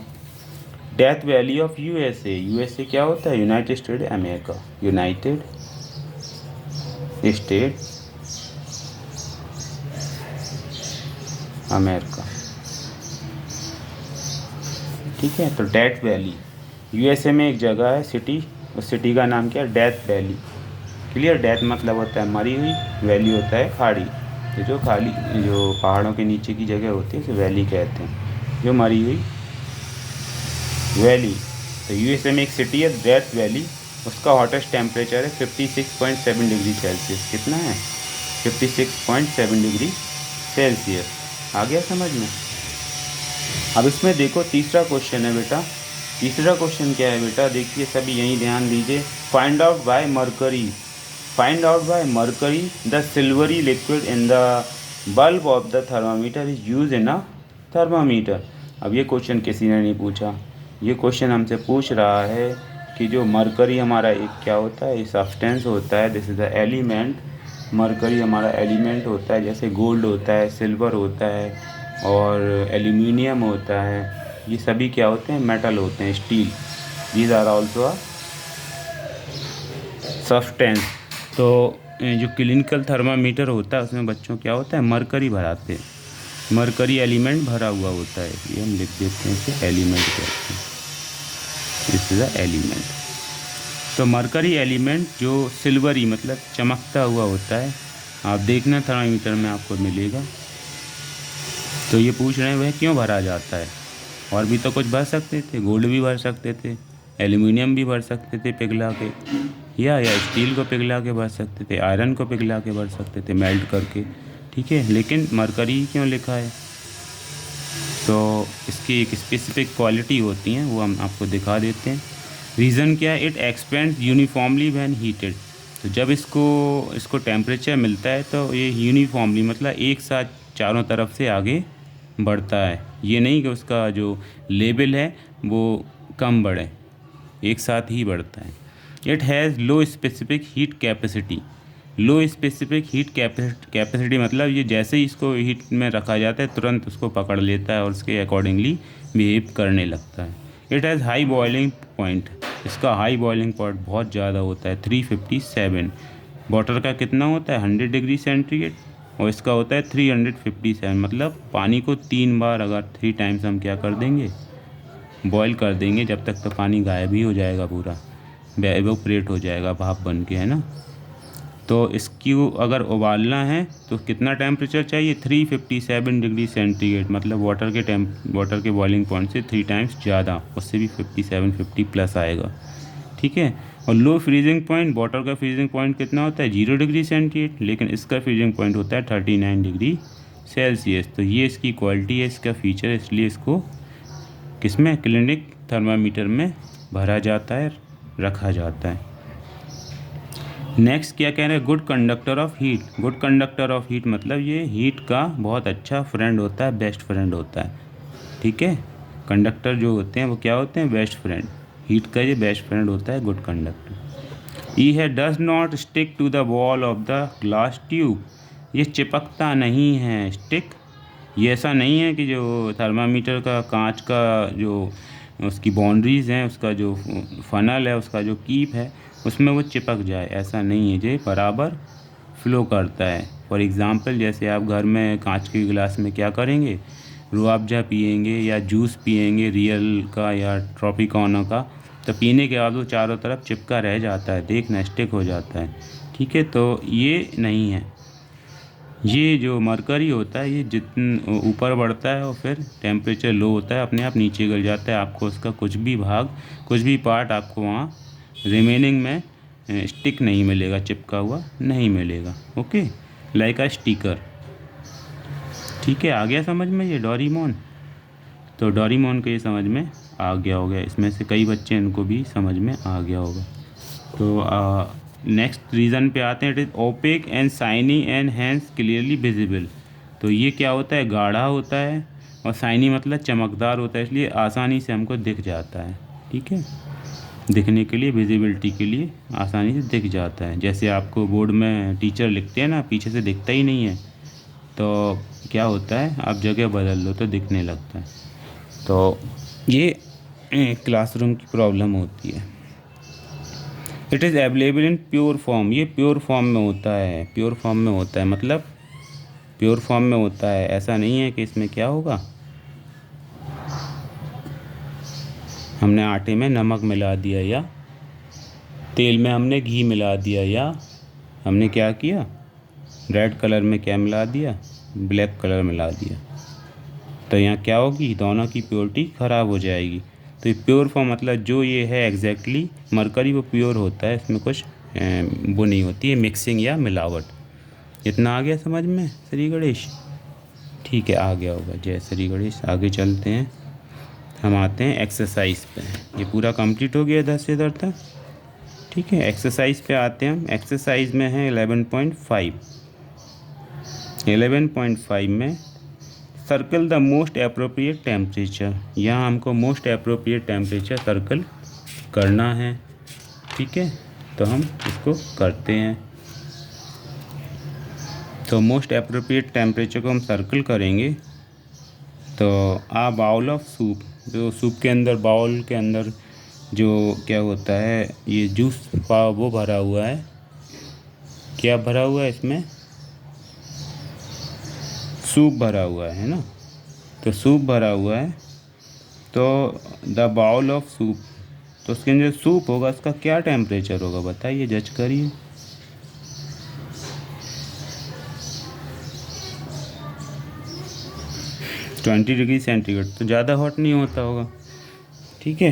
Death valley of USA. USA क्या होता है? United state America. United state America. ठीक है, तो डेथ वैली यूएसए में एक जगह है, सिटी। उस सिटी का नाम क्या है? Death valley. क्लियर। डेथ मतलब होता है मरी हुई, वैली होता है खाड़ी। तो जो खाली जो पहाड़ों के नीचे की जगह होती है उसे वैली कहते हैं, जो मरी हुई वैली। तो यूएसए में एक सिटी है डेथ वैली, उसका हॉटेस्ट टेम्परेचर है 56.7 डिग्री सेल्सियस। कितना है? 56.7 डिग्री सेल्सियस। आ गया समझ में। अब इसमें देखो तीसरा क्वेश्चन है बेटा। तीसरा क्वेश्चन क्या है बेटा? देखिए सभी यहीं ध्यान दीजिए। Find out by mercury. Find out by mercury the silvery liquid in the bulb of the thermometer is use in a thermometer. अब ये क्वेश्चन किसी ने नहीं पूछा। ये क्वेश्चन हमसे पूछ रहा है कि जो मरकरी हमारा एक क्या होता है? ये सब्सटेंस होता है, this is the element. Mercury हमारा एलिमेंट होता है, जैसे गोल्ड होता है, सिल्वर होता है और एल्यूमिनियम होता है। ये सभी क्या होते हैं? मेटल होते हैं, steel. These are also a substance. तो जो क्लिनिकल थर्मामीटर होता है उसमें बच्चों क्या होता है? मरकरी भराते हैं। मरकरी एलिमेंट भरा हुआ होता है, ये हम लिख देते हैं, इसे एलिमेंट कहते हैं। This is a element. तो मरकरी एलिमेंट जो सिल्वरी मतलब चमकता हुआ होता है, आप देखना थर्मामीटर में आपको मिलेगा। तो ये पूछ रहे हैं वह क्यों भरा जाता है? और भी तो कुछ भर सकते थे, गोल्ड भी भर सकते थे, एल्यूमिनियम भी भर सकते थे पिघला के, या स्टील को पिघला के भर सकते थे, आयरन को पिघला के भर सकते थे मेल्ट करके। ठीक है, लेकिन मरकरी क्यों लिखा है? तो इसकी एक स्पेसिफिक क्वालिटी होती हैं, वो हम आपको दिखा देते हैं। रीज़न क्या है? It expends uniformly when heated. तो जब इसको टेम्परेचर मिलता है तो ये यूनिफॉर्मली मतलब एक साथ चारों तरफ से आगे बढ़ता है। ये नहीं कि उसका जो लेवल है वो कम बढ़े, एक साथ ही बढ़ता है। It has low specific heat capacity. Low specific heat capacity मतलब ये जैसे ही इसको हीट में रखा जाता है तुरंत उसको पकड़ लेता है और उसके अकॉर्डिंगली बिहेव करने लगता है। It has high boiling point. इसका हाई बॉइलिंग पॉइंट बहुत ज़्यादा होता है, 357। वाटर का कितना होता है? 100 डिग्री सेंटीग्रेड, और इसका होता है 357। मतलब पानी को 3 बार अगर 3 टाइम्स हम क्या कर देंगे? बॉयल कर देंगे, जब तक तो पानी गायब ही हो जाएगा, पूरा एवोपरेट हो जाएगा भाप बन के, है ना। तो इसको अगर उबालना है तो कितना टेम्परेचर चाहिए, 357 डिग्री सेंटीग्रेड, मतलब वाटर के बॉइलिंग पॉइंट से 3 टाइम्स ज़्यादा, उससे भी 50 प्लस आएगा। ठीक है। और लो फ्रीजिंग पॉइंट, वाटर का फ्रीजिंग पॉइंट कितना होता है 0 डिग्री सेंटीग्रेड, लेकिन इसका फ्रीजिंग पॉइंट होता है 39 डिग्री सेल्सियस। तो ये इसकी क्वालिटी है, इसका फीचर है, इसलिए इसको किसमें, क्लिनिक थर्मामीटर में भरा जाता है, रखा जाता है। नेक्स्ट क्या कह रहे हैं, good conductor of heat. Good conductor of heat मतलब ये हीट का बहुत अच्छा फ्रेंड होता है, बेस्ट फ्रेंड होता है। ठीक है। कंडक्टर जो होते हैं वो क्या होते हैं, बेस्ट फ्रेंड। हीट का ये बेस्ट फ्रेंड होता है गुड कंडक्टर। ई है, does not stick to the wall of the glass tube. ये चिपकता नहीं है, स्टिक। ये ऐसा नहीं है कि जो थर्मामीटर का कांच का जो उसकी बाउंड्रीज़ हैं, उसका जो फनल है, उसका जो कीप है, उसमें वो चिपक जाए, ऐसा नहीं है। ये बराबर फ्लो करता है। फॉर एग्ज़ाम्पल, जैसे आप घर में कांच के गिलास में क्या करेंगे, रूअफ़ज़ा पिएंगे या जूस पिएंगे रियल का या ट्रॉपिकाना का, तो पीने के बाद वो चारों तरफ चिपका रह जाता है, देखना स्टिक हो जाता है। ठीक है। तो ये नहीं है। ये जो मरकरी होता है, ये जितना ऊपर बढ़ता है और फिर टेम्परेचर लो होता है, अपने आप नीचे गिर जाता है। आपको उसका कुछ भी भाग, कुछ भी पार्ट आपको वहाँ रिमेनिंग में स्टिक नहीं मिलेगा, चिपका हुआ नहीं मिलेगा। ओके, लाइक अ स्टिकर। ठीक है, आ गया समझ में ये डोरेमोन। तो डोरेमोन को ये समझ में आ गया होगा, इसमें से कई बच्चे इनको भी समझ में आ गया होगा। तो नेक्स्ट रीज़न पे आते हैं, it is opaque and shiny and hence clearly visible. तो ये क्या होता है, गाढ़ा होता है, और शाइनी मतलब चमकदार होता है, इसलिए आसानी से हमको दिख जाता है। ठीक है, दिखने के लिए, विजिबिलिटी के लिए आसानी से दिख जाता है। जैसे आपको बोर्ड में टीचर लिखते हैं ना, पीछे से दिखता ही नहीं है, तो क्या होता है, आप जगह बदल लो तो दिखने लगता है। तो ये क्लासरूम की प्रॉब्लम होती है। It is available in pure form. ये प्योर फॉर्म में होता है, प्योर फॉर्म में होता है, मतलब प्योर फॉर्म में होता है। ऐसा नहीं है कि इसमें क्या होगा, हमने आटे में नमक मिला दिया या तेल में हमने घी मिला दिया, या हमने क्या किया, रेड कलर में क्या मिला दिया, ब्लैक कलर मिला दिया। तो यहाँ क्या होगी, दोनों की प्योरिटी ख़राब हो जाएगी। तो ये प्योर फॉर्म मतलब जो ये है एग्जैक्टली मरकरी, वो प्योर होता है, इसमें कुछ वो नहीं होती है मिक्सिंग या मिलावट। इतना आ गया समझ में श्री गणेश। ठीक है, आ गया होगा। जय श्री गणेश। आगे चलते हैं, हम आते हैं एक्सरसाइज पे। ये पूरा कंप्लीट हो गया इधर से इधर तक। ठीक है, एक्सरसाइज पे आते हैं हम। एक्सरसाइज में है 11.5। 11.5 में circle the most appropriate temperature. यहाँ हमको मोस्ट एप्रोप्रिएट टेम्परेचर सर्कल करना है। ठीक है, तो हम इसको करते हैं। तो मोस्ट एप्रोप्रिएट टेम्परेचर को हम सर्कल करेंगे। तो आ बाउल ऑफ सूप, जो सूप के अंदर, बाउल के अंदर जो क्या होता है, ये जूस वो भरा हुआ है। क्या भरा हुआ है इसमें, सूप भरा हुआ है ना। तो सूप भरा हुआ है, तो द बाउल ऑफ सूप, तो उसके अंदर सूप होगा, उसका क्या टेम्परेचर होगा बताइए, जज करिए। ट्वेंटी डिग्री सेंटीग्रेड, तो ज़्यादा हॉट नहीं होता होगा। ठीक है,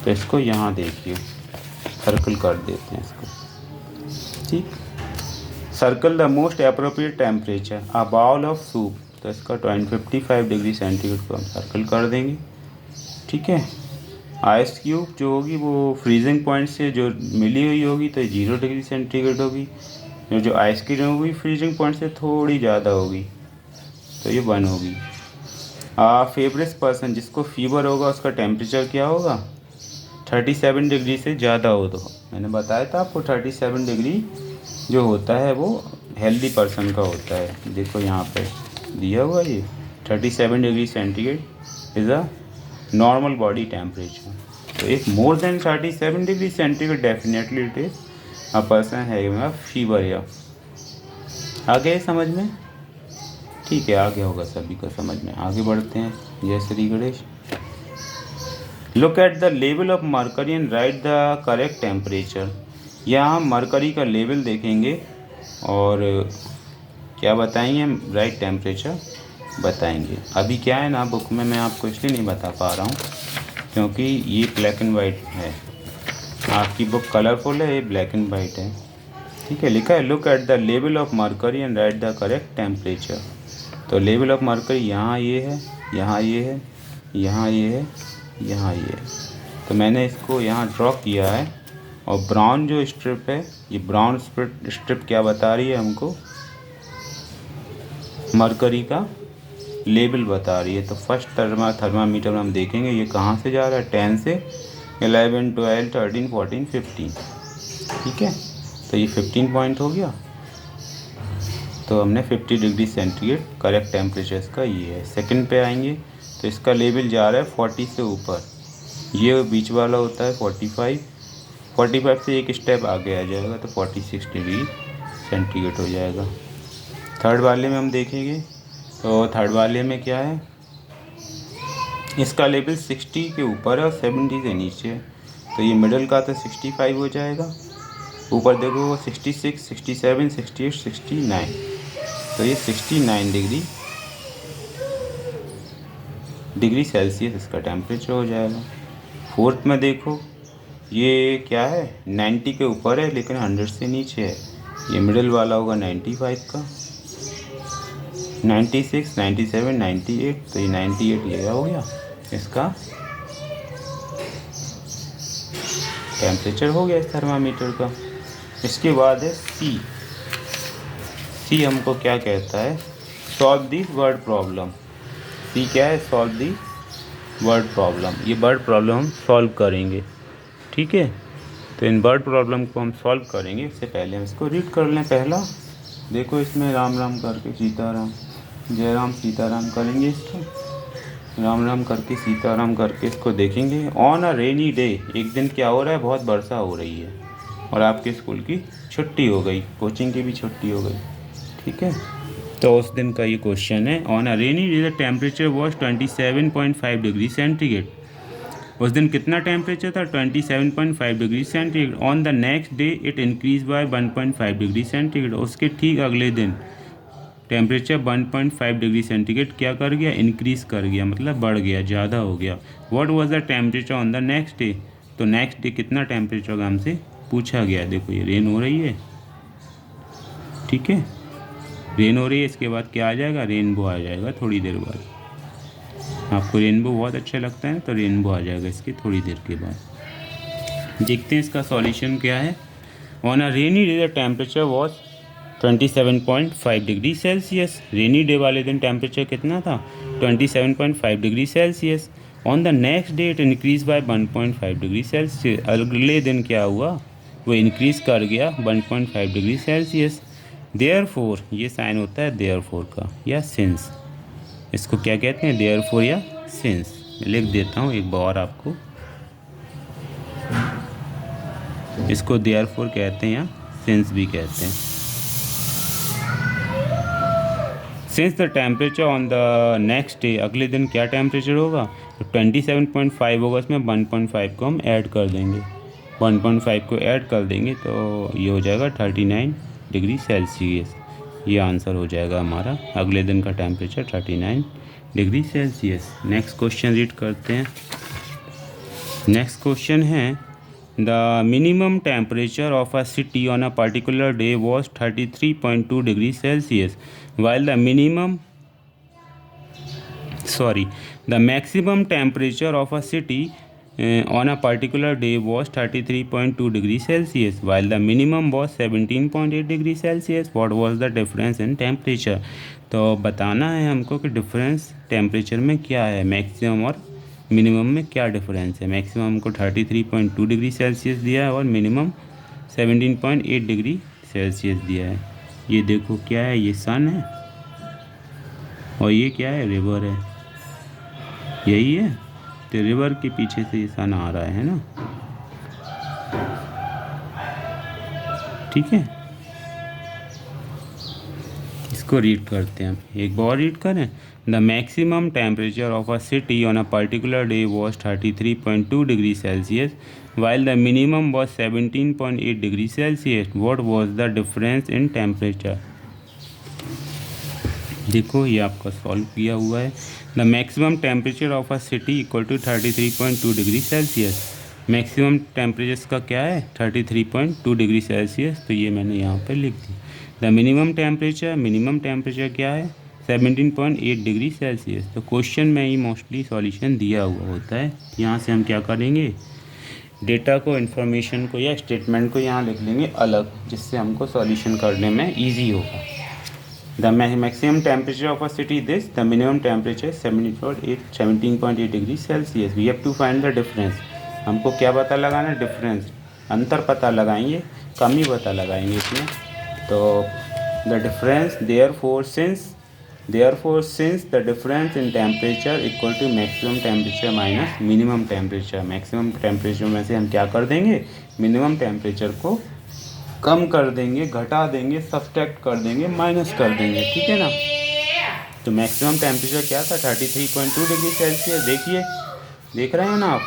तो इसको यहाँ देखिए, सर्कल कर देते हैं इसको। ठीक, circle the most appropriate temperature a bowl of soup. तो इसका 55 डिग्री सेंटीग्रेड को हम सर्कल कर देंगे। ठीक है, आइस क्यूब जो होगी वो फ्रीजिंग पॉइंट से जो मिली हुई होगी तो 0 डिग्री सेंटीग्रेड होगी। जो आइस क्रीम होगी फ्रीजिंग पॉइंट से थोड़ी ज़्यादा होगी, तो ये 1 होगी। फेवरेट पर्सन, जिसको फीवर होगा, उसका टेम्परेचर क्या होगा, 37 डिग्री से ज़्यादा हो। तो मैंने बताया था आपको 37 डिग्री जो होता है वो हेल्दी पर्सन का होता है। देखो यहाँ पे दिया हुआ, ये 37 degree centigrade is a normal body temperature. तो एक more than 37 degree centigrade definitely it is a person having a fever. या आ गए समझ में। ठीक है, आ गया होगा सभी को समझ में। आगे बढ़ते हैं। जय Shri Ganesh. Look at the level of mercury and right the correct temperature. यहाँ हम मरकरी का लेवल देखेंगे और क्या बताएंगे हम, राइट टेम्परेचर बताएंगे। अभी क्या है ना, बुक में मैं आपको इसलिए नहीं बता पा रहा हूँ क्योंकि ये ब्लैक एंड वाइट है, आपकी बुक कलरफुल है, ये ब्लैक एंड वाइट है। ठीक है, लिखा है look at the level of mercury and right the correct temperature. तो लेवल ऑफ मरकरी यहाँ ये है, यहाँ ये है, यहाँ ये है, यहाँ ये है। तो मैंने इसको यहाँ ड्रॉ किया है और ब्राउन जो स्ट्रिप है, ये ब्राउन स्ट्रिप क्या बता रही है हमको, मरकरी का लेवल बता रही है। तो फर्स्ट थर्मामीटर हम देखेंगे ये कहाँ से जा रहा है, 10 से 11, 12, 13, 14, 15। ठीक है, तो ये 15 पॉइंट हो गया। तो हमने 50 डिग्री सेंटीग्रेड करेक्ट टेम्परेचर इसका ये है। सेकंड पे आएंगे तो इसका लेवल जा रहा है 40 से ऊपर, ये बीच वाला होता है 45, 45 से एक स्टेप आगे आ जाएगा तो 46 डिग्री सेंटीग्रेड हो जाएगा। थर्ड वाले में हम देखेंगे तो थर्ड वाले में क्या है, इसका लेवल 60 के ऊपर है और 70 से नीचे है, तो ये मिडल का तो 65 हो जाएगा। ऊपर देखो वो 66, 67, 68, 69, तो ये 69 डिग्री सेल्सियस इसका टेम्परेचर हो जाएगा। फोर्थ में देखो ये क्या है, 90 के ऊपर है लेकिन 100 से नीचे है, ये मिडिल वाला होगा 95 का, 96, 97, 98, तो ये 98 ये हो गया इसका टेम्परेचर हो गया इस थर्मामीटर का। इसके बाद है सी। सी हमको क्या कहता है, सॉल्व दी वर्ड प्रॉब्लम। सी क्या है, सॉल्व दी वर्ड प्रॉब्लम। ये वर्ड प्रॉब्लम हम सॉल्व करेंगे। ठीक है, तो इन वर्ड प्रॉब्लम को हम सॉल्व करेंगे। इससे पहले हम इसको रीड कर लें। पहला देखो, इसमें राम राम करके सीताराम, जय राम सीताराम करेंगे, इसको राम राम करके सीताराम करके इसको देखेंगे। ऑन अ रेनी डे, एक दिन क्या हो रहा है, बहुत वर्षा हो रही है और आपके स्कूल की छुट्टी हो गई, कोचिंग की भी छुट्टी हो गई। ठीक है, तो उस दिन का ये क्वेश्चन है। On a rainy day the temperature was 27.5 degree centigrade. उस दिन कितना टेम्परेचर था, 27.5 degree centigrade. On the next day it increase by 1.5 degree centigrade. उसके ठीक अगले दिन टेम्परेचर 1.5 डिग्री सेंटीग्रेड क्या कर गया, इंक्रीज़ कर गया, मतलब बढ़ गया, ज़्यादा हो गया। What was the temperature on the next day, तो नेक्स्ट डे कितना टेम्परेचर होगा हमसे पूछा गया। देखो ये रेन हो रही है, ठीक है, रेन हो रही है, इसके बाद क्या आ जाएगा, रेनबो आ जाएगा थोड़ी देर बाद। आपको रेनबो बहुत अच्छा लगता है तो रेनबो आ जाएगा इसके थोड़ी देर के बाद। देखते हैं इसका सॉल्यूशन क्या है। On a rainy day the temperature was 27.5 degree Celsius. Rainy day वाले दिन टेम्परेचर कितना था, 27.5 degree Celsius. On the next day it increase by 1.5 degree Celsius. अगले दिन क्या हुआ, वो इंक्रीज़ कर गया 1.5 डिग्री सेल्सियस। देयरफॉर, ये साइन होता है देयरफॉर का या सिंस, इसको क्या कहते हैं, देयरफॉर या सिंस। लिख देता हूँ एक बार आपको, इसको देयरफॉर कहते हैं या सिंस भी कहते हैं। Since the temperature on the next day, अगले दिन क्या टेम्परेचर होगा, तो 27.5 होगा, इसमें 1.5 को हम ऐड कर देंगे, 1.5 को ऐड कर देंगे तो ये हो जाएगा 39 डिग्री सेल्सियस। ये आंसर हो जाएगा हमारा, अगले दिन का temperature 39 degree Celsius. Next question read करते हैं। नेक्स्ट क्वेश्चन है, the minimum temperature of a city on a particular day was 33.2 degree Celsius while the maximum temperature of a city on a particular day was 33.2 degree Celsius while the minimum was 17.8 degree Celsius. What was the difference in temperature? तो बताना है हमको कि difference temperature में क्या है, maximum और minimum में क्या डिफरेंस है। मैक्सिमम हमको 33.2 डिग्री सेल्सियस दिया है और मिनिमम 17.8 डिग्री सेल्सियस दिया है। ये देखो क्या है, ये सन है और ये क्या है, रिवर है, यही है, तो रिवर के पीछे से ये सन आ रहा है ना, ठीक है। इसको रीड करते हैं हम, एक बार रीड करें। The maximum temperature of a city on a particular day was 33.2 degree Celsius while the minimum was 17.8 degree Celsius. What was the difference in temperature? देखो ये आपका सॉल्व किया हुआ है। The maximum temperature of a city equal to 33.2 degree Celsius. Maximum temperature का क्या है 33.2 degree Celsius, तो ये मैंने यहाँ पर लिख दी। द मिनिमम टेम्परेचर क्या है 17.8 डिग्री सेल्सियस। तो क्वेश्चन में ही मोस्टली सॉल्यूशन दिया हुआ होता है। यहाँ से हम क्या करेंगे, डेटा को, इन्फॉर्मेशन को या स्टेटमेंट को यहाँ लिख लेंगे अलग, जिससे हमको सॉल्यूशन करने में ईजी होगा। The maximum temperature of a city this, the minimum temperature 17.8 degree Celsius. We have to find the difference. हमको क्या पता लगाना, डिफरेंस, अंतर पता लगाएंगे, कमी पता लगाएंगे इसमें। तो the difference therefore since the difference in temperature equal to maximum temperature minus minimum temperature, maximum temperature में से हम क्या कर देंगे, मिनिमम टेम्परेचर को कम कर देंगे, घटा देंगे, सब्ट्रैक्ट कर देंगे, माइनस कर देंगे, ठीक है ना। तो मैक्सिमम टेम्परेचर क्या था 33.2 डिग्री सेल्सियस, देखिए, देख रहे हैं ना आप।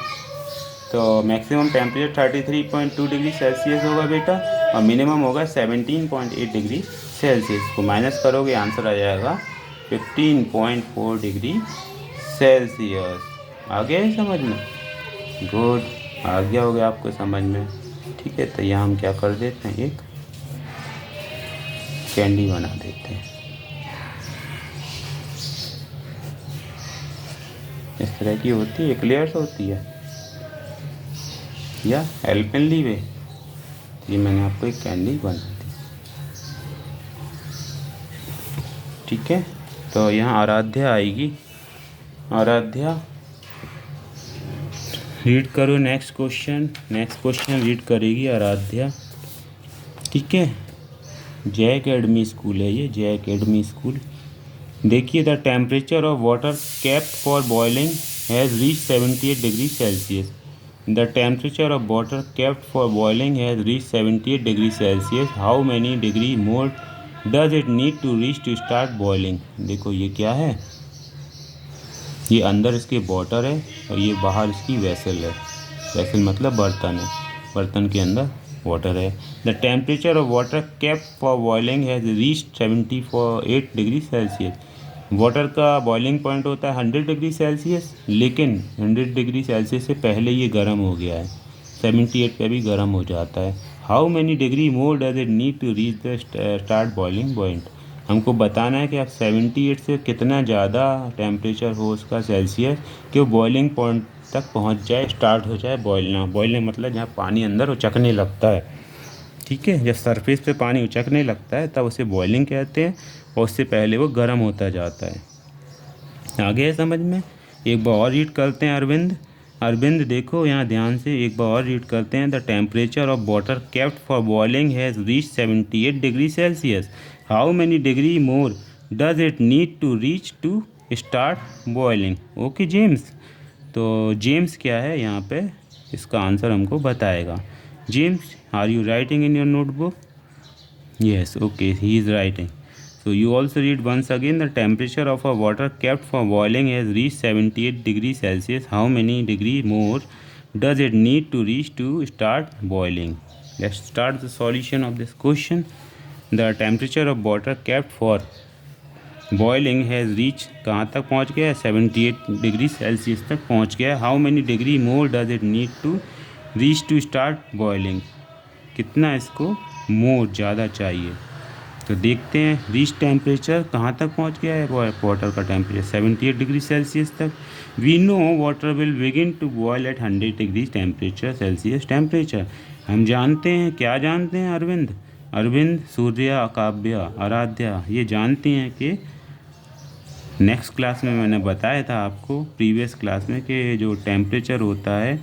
तो मैक्सिमम टेम्परेचर 33.2 डिग्री सेल्सियस होगा बेटा, और मिनिमम होगा 17.8 डिग्री सेल्सियस। को माइनस करोगे आंसर आ जाएगा 15.4 डिग्री सेल्सियस। आ गया है समझ में? गुड, आ गया हो गया आपको समझ में, ठीक है। तो यहाँ हम क्या कर देते हैं, एक कैंडी बना देते हैं। इस तरह की होती है, एक्लेयर्स होती है या एल्पेनलीबे। ये मैंने आपको एक कैंडी बना दी, ठीक है। तो यहाँ आराध्या आएगी, आराध्या रीड करो नेक्स्ट क्वेश्चन रीड करेगी आराध्या, ठीक है। जय अकेडमी स्कूल है ये, जय अकेडमी स्कूल। देखिए, the temperature of water kept for boiling has reach 78 degree Celsius. The temperature of water kept for boiling has reach 78 degree Celsius. How many degree more does it need to reach to start boiling. देखो ये क्या है, ये अंदर इसके water है और ये बाहर इसकी वेसल है। वेसल मतलब बर्तन है, बर्तन के अंदर वाटर है। The temperature of water kept for boiling has reach 78 degree Celsius. Water का बॉइलिंग पॉइंट होता है 100 डिग्री सेल्सियस, लेकिन 100 डिग्री सेल्सियस से पहले ये गर्म हो गया है, 78 पे भी गर्म हो जाता है। How many degree more does it need to reach the start boiling point. हमको बताना है कि आप 78 से कितना ज़्यादा टेम्परेचर हो उसका सेल्सियस कि वो बॉइलिंग पॉइंट तक पहुंच जाए, स्टार्ट हो जाए बॉइलना। बॉइलिंग मतलब जहाँ पानी अंदर उचकने लगता है, ठीक है। जब सरफेस पे पानी उचकने लगता है तब उसे बॉइलिंग कहते हैं, और उससे पहले वो गर्म होता जाता है। आगे है समझ में? एक बार और रीड करते हैं अरविंद देखो यहाँ ध्यान से, एक बार और रीड करते हैं। The temperature of water kept for boiling has reach 78 degree Celsius. How many degree more does it need to reach to start boiling. Okay James, तो जेम्स क्या है यहाँ पे, इसका आंसर हमको बताएगा। James, are you writing in your notebook? Yes, okay, he is writing. So you also read once again, the temperature of a water kept for boiling has reached 78 degrees Celsius. How many degree more does it need to reach to start boiling? Let's start the solution of this question. The temperature of water kept for boiling has reached, कहाँ तक पहुँच गया है, 78 degree Celsius तक पहुँच गया है। How many degree more does it need to reach to start boiling? कितना इसको मोर ज़्यादा चाहिए। तो देखते हैं, रीच टेम्परेचर कहाँ तक पहुँच गया है, वाटर का टेम्परेचर 78 डिग्री सेल्सियस तक। We know water will begin to boil at 100 degree temperature Celsius temperature. हम जानते हैं, क्या जानते हैं अरविंद, सूर्या, काव्या, आराध्या, ये जानती हैं कि नेक्स्ट क्लास में मैंने बताया था आपको, प्रीवियस क्लास में, कि जो टेम्परेचर होता है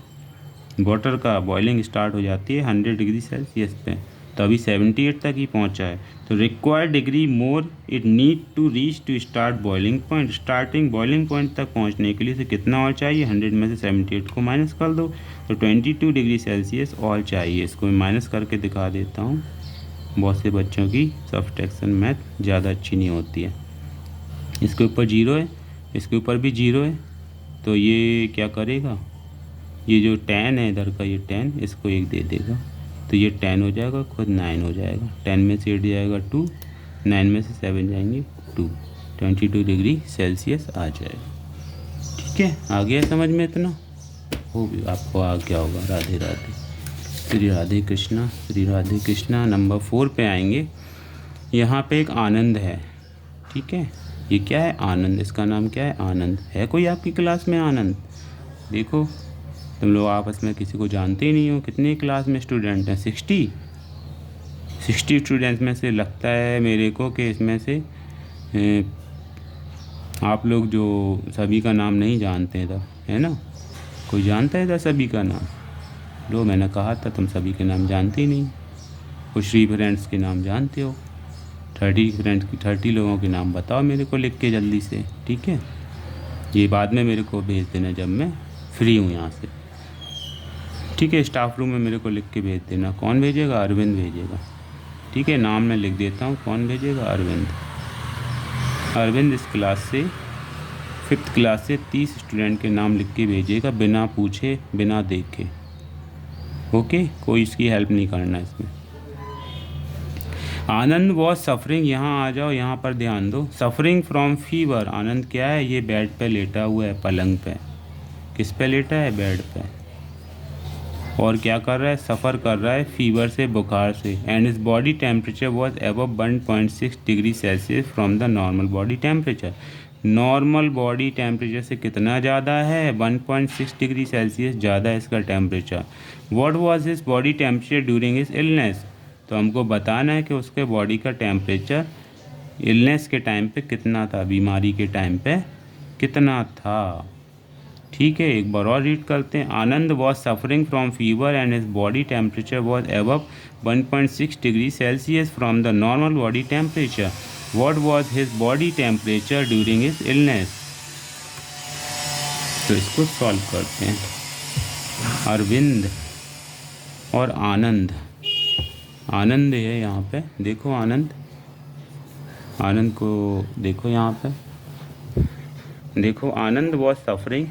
वाटर का, बॉइलिंग स्टार्ट हो जाती है 100 डिग्री सेल्सियस पे, तो अभी 78 तक ही पहुंचा है। तो required degree more it need to reach to start boiling point. Starting boiling point तक पहुंचने के लिए से कितना और चाहिए, 100 में से 78 को माइनस कर दो, तो 22 डिग्री सेल्सियस और चाहिए। इसको मैं माइनस करके दिखा देता हूँ। बहुत से बच्चों की सब्ट्रैक्शन मैथ ज़्यादा अच्छी नहीं होती है। इसके ऊपर 0 है, इसके ऊपर भी 0 है, तो ये क्या करेगा, ये जो 10 है इधर का, ये 10 इसको 1 दे देगा, तो ये 10 हो जाएगा, खुद 9 हो जाएगा। 10 में से 8 जाएगा 2, 9 में से 7 जाएंगे 2, 22 डिग्री सेल्सियस आ जाएगा। ठीक है, आ गया समझ में इतना? हो भी आपको आ गया होगा। राधे राधे, श्री राधे कृष्णा, श्री राधे कृष्णा। नंबर 4 पे आएंगे। यहाँ पे एक आनंद है, ठीक है, ये क्या है, आनंद। इसका नाम क्या है, आनंद। है कोई आपकी क्लास में आनंद? देखो, तुम लोग आपस में किसी को जानते ही नहीं हो। कितने क्लास में स्टूडेंट हैं? 60 स्टूडेंट्स में से लगता है मेरे को कि इसमें से आप लोग जो सभी का नाम नहीं जानते था, है ना? कोई जानता है था सभी का नाम? लो, मैंने कहा था तुम सभी के नाम जानते ही नहीं। कुछ 3 फ्रेंड्स के नाम जानते हो। 30 लोगों के नाम बताओ मेरे को लिख के जल्दी से, ठीक है? ये बाद में मेरे को भेज देना जब मैं फ्री हूँ यहाँ से, ठीक है? स्टाफ रूम में मेरे को लिख के भेज देना। कौन भेजेगा? अरविंद भेजेगा, ठीक है? नाम मैं लिख देता हूँ, कौन भेजेगा? अरविंद। अरविंद इस क्लास से 5th क्लास से 30 स्टूडेंट के नाम लिख के भेजेगा, बिना पूछे बिना देखे। ओके, कोई इसकी हेल्प नहीं करना इसमें। आनंद वॉज सफरिंग, यहाँ आ जाओ, यहाँ पर ध्यान दो। Suffering from fever. आनंद क्या है? ये बेड पे लेटा हुआ है, पलंग पे। किस पे लेटा है? बेड पे। और क्या कर रहा है? सफ़र कर रहा है फीवर से, बुखार से। And his body temperature was above 1.6 degree Celsius from the normal body temperature. Normal body temperature से कितना ज़्यादा है? 1.6 डिग्री सेल्सियस ज़्यादा है इसका temperature. What was his body temperature during his illness? तो हमको बताना है कि उसके बॉडी का टेम्परेचर इलनेस के टाइम पे कितना था, बीमारी के टाइम पे कितना था। ठीक है, एक बार और रीड करते हैं। Anand was suffering from fever and his body temperature was above 1.6 degree Celsius from the normal body temperature. What was his body temperature during his illness? तो इसको सॉल्व करते हैं। अरविंद और आनंद, आनंद है यहाँ पे, देखो आनंद, आनंद को देखो यहाँ पे, देखो Anand was suffering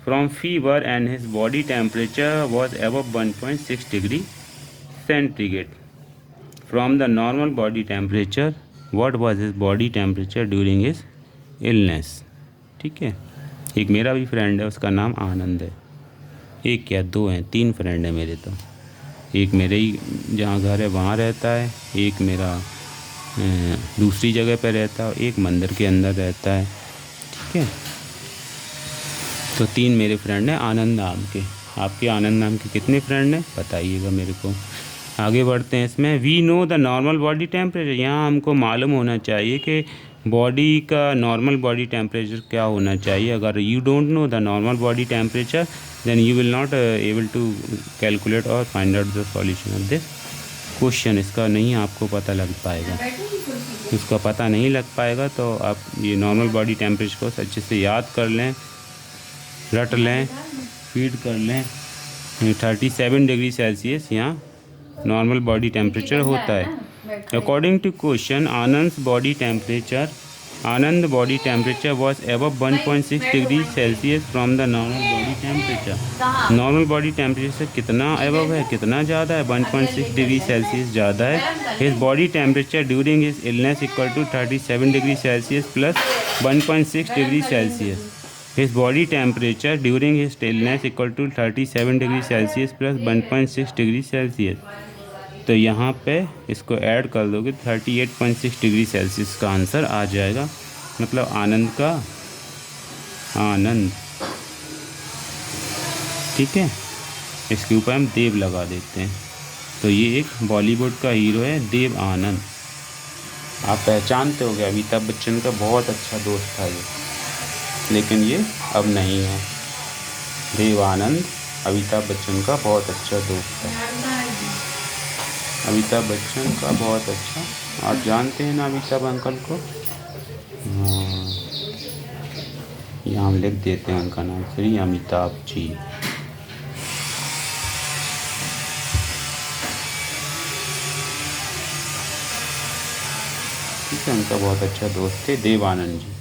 from fever and his body temperature was above 1.6 degree centigrade from the normal body temperature. What was his body temperature during his illness? ठीक है, एक मेरा भी फ्रेंड है, उसका नाम आनंद है। एक क्या, 2 हैं, 3 फ्रेंड है मेरे तो। एक मेरे ही जहाँ घर है वहाँ रहता है, एक मेरा दूसरी जगह पर रहता है, एक मंदिर के अंदर रहता है, ठीक है? तो 3 मेरे फ्रेंड हैं आनंद नाम के। आपके आनंद नाम के कितने फ्रेंड हैं बताइएगा मेरे को। आगे बढ़ते हैं इसमें। We know the normal body temperature. यहाँ हमको मालूम होना चाहिए कि बॉडी का नॉर्मल बॉडी टेम्परेचर क्या होना चाहिए। अगर you don't know the normal body temperature then you will not able to calculate और find out the solution of this question. इसका नहीं आपको पता लग पाएगा, इसका पता नहीं लग पाएगा। तो आप ये नॉर्मल बॉडी टेम्परेचर को अच्छे से याद कर लें, रट लें, फीड कर लें। 37 डिग्री सेल्सियस यहाँ नॉर्मल बॉडी टेम्परेचर होता है। According to question Anand body temperature was above 1.6 degree Celsius from the normal body temperature. Normal body temperature से कितना एबव है, कितना ज़्यादा है? 1.6 डिग्री सेल्सियस ज़्यादा है। His body temperature during his illness equal to 37 degree Celsius plus 1.6 degree Celsius. His body temperature during his illness equal to 37 degree Celsius plus 1.6 degree Celsius. तो यहाँ पे इसको ऐड कर दोगे 38.6 डिग्री सेल्सियस का answer आ जाएगा। मतलब आनंद का आनंद, ठीक है? इसके ऊपर हम देव लगा देते हैं। तो ये एक बॉलीवुड का हीरो है, देव आनंद। आप पहचानते होंगे, अमिताभ बच्चन का बहुत अच्छा दोस्त था ये, लेकिन ये अब नहीं है। देव आनंद अमिताभ बच्चन का बहुत अच्छा दोस्त है। अमिताभ बच्चन का बहुत अच्छा, आप जानते हैं ना अमिताभ अंकल को? हाँ, यहाँ हम लिख देते हैं उनका नाम, श्री अमिताभ जी। से, उनका बहुत अच्छा दोस्त थे देवानंद जी।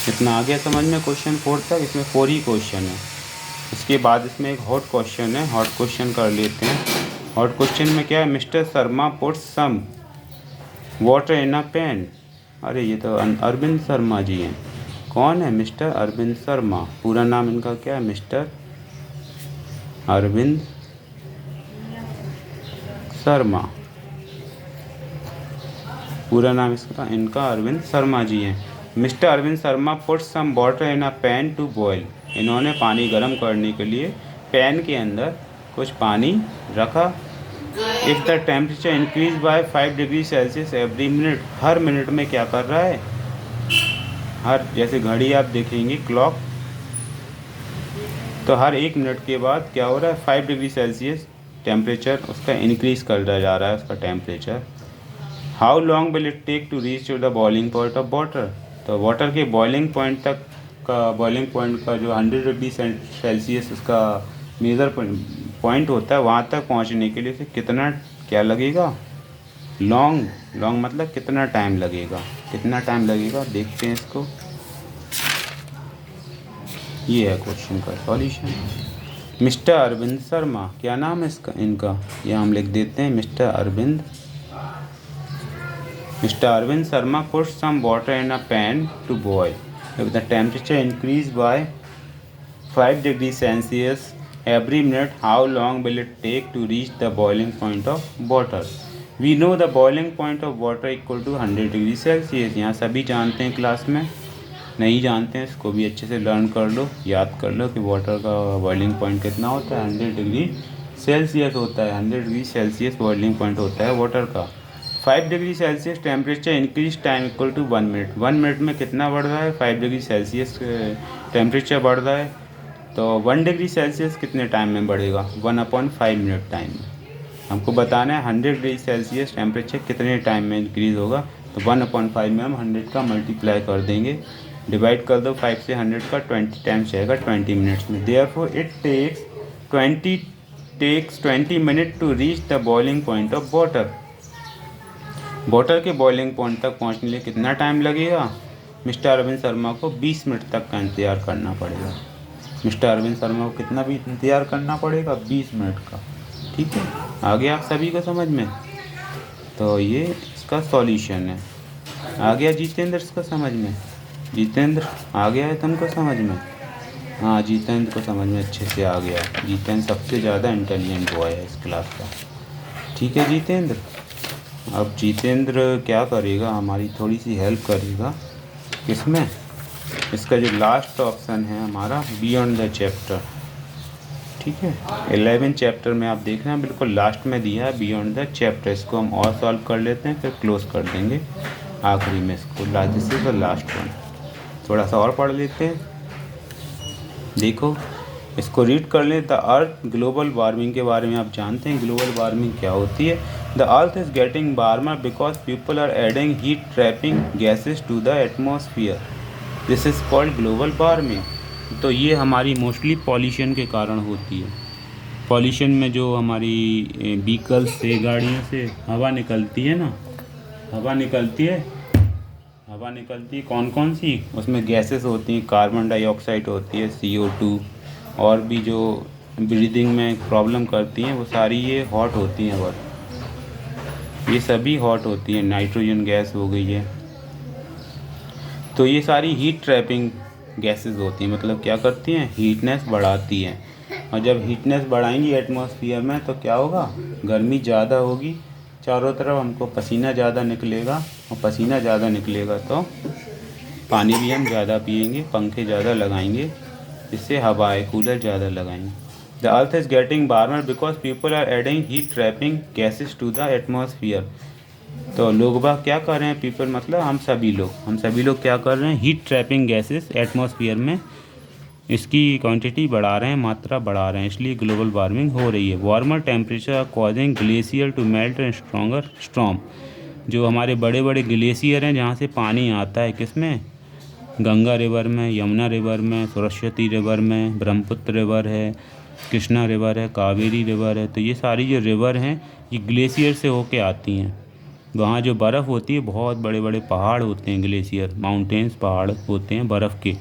इतना आ गया समझ में क्वेश्चन 4 तक। इसमें 4 ही क्वेश्चन है। इसके बाद इसमें एक हॉट क्वेश्चन है, हॉट क्वेश्चन कर लेते हैं। हॉट क्वेश्चन में क्या है, mister Sharma put some water in a pan. अरे ये तो अरविंद शर्मा जी हैं। कौन है? मिस्टर अरविंद शर्मा। पूरा नाम इनका क्या है? मिस्टर अरविंद शर्मा। पूरा नाम इनका अरविंद शर्मा जी हैं। Mister Arvind Sharma put some water in a pan to boil. इन्होंने पानी गर्म करने के लिए पैन के अंदर कुछ पानी रखा। If the temperature increase by 5 degree Celsius every minute. Her minute में क्या कर रहा है? हर, जैसे घड़ी आप देखेंगे क्लॉक, तो हर 1 मिनट के बाद क्या हो रहा है? 5 डिग्री सेल्सियस टेम्परेचर उसका इंक्रीज़ करता जा रहा है, उसका temperature. How long will it take to reach to the boiling point of water. तो वाटर के बॉइलिंग पॉइंट तक का, बॉइलिंग पॉइंट का जो 100 डिग्री सेल्सियस उसका मेजर पॉइंट होता है, वहाँ तक पहुँचने के लिए उसे कितना क्या लगेगा? लॉन्ग मतलब कितना टाइम लगेगा, कितना टाइम लगेगा, देखते हैं इसको। ये है क्वेश्चन का सॉल्यूशन। मिस्टर अरविंद शर्मा, क्या नाम है इनका? यह हम लिख देते हैं mister Arvind Sharma put some water in a pan to boil. If the temperature increase by 5 degree Celsius every minute, how long will it take to reach the boiling point of water? We know the boiling point of water equal to 100 degree Celsius. यहाँ सभी जानते हैं, class में नहीं जानते हैं इसको भी अच्छे से लर्न कर लो, याद कर लो कि वाटर का बॉइलिंग पॉइंट कितना होता है? 100 डिग्री सेल्सियस होता है। 100 डिग्री सेल्सियस बॉइलिंग पॉइंट होता है वाटर का। 5 degree Celsius temperature increase time equal to 1 minute. 1 minute में कितना बढ़ रहा है? 5 डिग्री सेल्सियस टेम्परेचर बढ़ रहा है, तो 1 डिग्री सेल्सियस कितने टाइम में बढ़ेगा? 1/5 मिनट टाइम में। हमको बताना है 100 डिग्री सेल्सियस टेम्परेचर कितने टाइम में इंक्रीज़ होगा, तो 1/5 में हम 100 का मल्टीप्लाई कर देंगे, डिवाइड कर दो 5 से 100 का, 20 टाइम्स जाएगा 20 मिनट्स में। Therefore it takes 20 minute to reach the boiling point of water. Water के बॉइलिंग पॉइंट तक पहुँचने के लिए कितना टाइम लगेगा? मिस्टर अरविंद शर्मा को 20 मिनट तक का इंतज़ार करना पड़ेगा। मिस्टर अरविंद शर्मा को कितना भी इंतज़ार करना पड़ेगा? 20 मिनट का। ठीक है, आगे आप सभी को समझ में? तो ये इसका सॉल्यूशन है। आ गया जितेंद्र इसका समझ में? जितेंद्र आ गया है तुमको समझ में? हाँ, जितेंद्र को समझ में अच्छे से आ गया। जितेंद्र सबसे ज़्यादा इंटेलिजेंट बॉय है इस क्लास का। ठीक है जितेंद्र, अब जितेंद्र क्या करेगा? हमारी थोड़ी सी हेल्प करेगा। किसमें? इसका जो लास्ट ऑप्शन है हमारा, बियॉन्ड द चैप्टर। ठीक है, 11 चैप्टर में आप देखना बिल्कुल लास्ट में दिया है बियॉन्ड द चैप्टर। इसको हम और सॉल्व कर लेते हैं, फिर क्लोज कर देंगे आखिरी में इसको। This is the last one. थोड़ा सा और पढ़ लेते हैं। देखो इसको रीड कर लें। द अर्थ, ग्लोबल वार्मिंग के बारे में आप जानते हैं ग्लोबल वार्मिंग क्या होती है। The earth is getting warmer because people are adding heat trapping gases to the atmosphere. This is called global warming. तो ये हमारी मोस्टली पॉल्यूशन के कारण होती है। पॉल्यूशन में जो हमारी व्हीकल्स से, गाड़ियों से हवा निकलती है ना, हवा निकलती है कौन कौन सी? उसमें गैसेस होती हैं, कार्बन डाइऑक्साइड होती है, CO2, और भी जो ब्रीदिंग में प्रॉब्लम करती हैं वो सारी ये हॉट होती हैं। बहुत ये सभी हॉट होती हैं। नाइट्रोजन गैस हो गई है, तो ये सारी हीट ट्रैपिंग गैसेस होती हैं। मतलब क्या करती हैं? हीटनेस बढ़ाती हैं। और जब हीटनेस बढ़ाएंगी एटमॉस्फेयर में तो क्या होगा? गर्मी ज़्यादा होगी, चारों तरफ हमको पसीना ज़्यादा निकलेगा, और पसीना ज़्यादा निकलेगा तो पानी भी हम ज़्यादा पिएंगे, पंखे ज़्यादा लगाएंगे, इससे हवाएं कूलर ज़्यादा लगाएंगे। The earth is getting warmer because people are adding heat trapping gases to the atmosphere. तो लोग बाग क्या कर रहे हैं? पीपल मतलब हम सभी लोग क्या कर रहे हैं? हीट ट्रैपिंग गैसेस एटमॉस्फेयर में इसकी क्वांटिटी बढ़ा रहे हैं, मात्रा बढ़ा रहे हैं, इसलिए ग्लोबल वार्मिंग हो रही है। Warmer temperature causing glacier to melt and stronger storm. जो हमारे बड़े बड़े ग्लेशियर हैं जहाँ से पानी आता है, किसमें? गंगा रिवर में, यमुना रिवर में, सरस्वती रिवर में, ब्रह्मपुत्र रिवर है, कृष्णा रिवर है, कावेरी रिवर है। तो ये सारी जो रिवर हैं ये ग्लेशियर से होके आती हैं। वहाँ जो बर्फ़ होती है, बहुत बड़े बड़े पहाड़ होते हैं, ग्लेशियर माउंटेन्स पहाड़ होते हैं बर्फ़ के।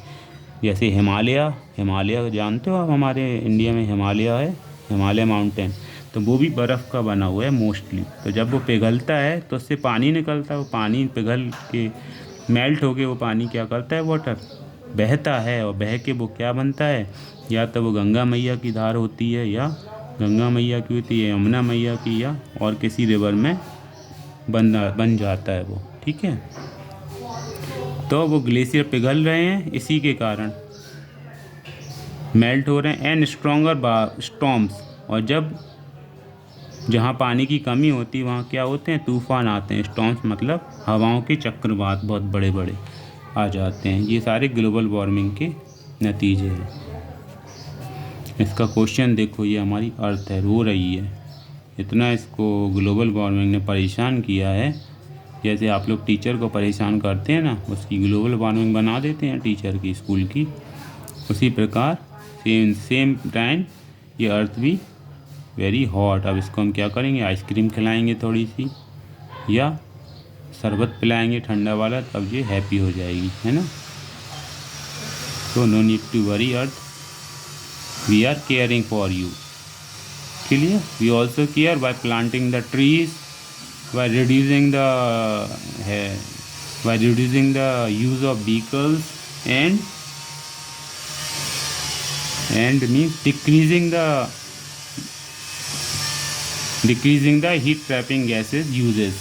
जैसे हिमालय जानते हो आप, हमारे इंडिया में हिमालय है, हिमालय माउंटेन, तो वो भी बर्फ़ का बना हुआ है मोस्टली। तो जब वो पिघलता है तो उससे पानी निकलता है, वो पानी पिघल के मेल्ट होके वो पानी क्या करता है, वाटर बहता है, और बह के वो क्या बनता है, या तो वो गंगा मैया की धार होती है, या गंगा मैया की होती है, यमुना मैया की, या और किसी रिवर में बन जाता है वो। ठीक है, तो वो ग्लेशियर पिघल रहे हैं, इसी के कारण मेल्ट हो रहे हैं। एंड स्ट्रॉन्गर स्टॉर्म्स, और जब जहाँ पानी की कमी होती है वहाँ क्या होते हैं, तूफान आते हैं। स्टॉर्म्स मतलब हवाओं के चक्रवात बहुत बड़े बड़े आ जाते हैं। ये सारे ग्लोबल वार्मिंग के नतीजे हैं। इसका क्वेश्चन देखो, ये हमारी अर्थ है, रो रही है, इतना इसको ग्लोबल वार्मिंग ने परेशान किया है। जैसे आप लोग टीचर को परेशान करते हैं ना, उसकी ग्लोबल वार्मिंग बना देते हैं टीचर की, स्कूल की, उसी प्रकार सेम टाइम ये अर्थ भी वेरी हॉट। अब इसको हम क्या करेंगे, आइसक्रीम खिलाएंगे थोड़ी सी, या शरबत पिलाएंगे ठंडा वाला, तब ये हैप्पी हो जाएगी, है ना। तो no need to worry earth, we are caring for you. Clear? We also care by planting the trees, by reducing the use of vehicles, and means decreasing the heat trapping gases uses,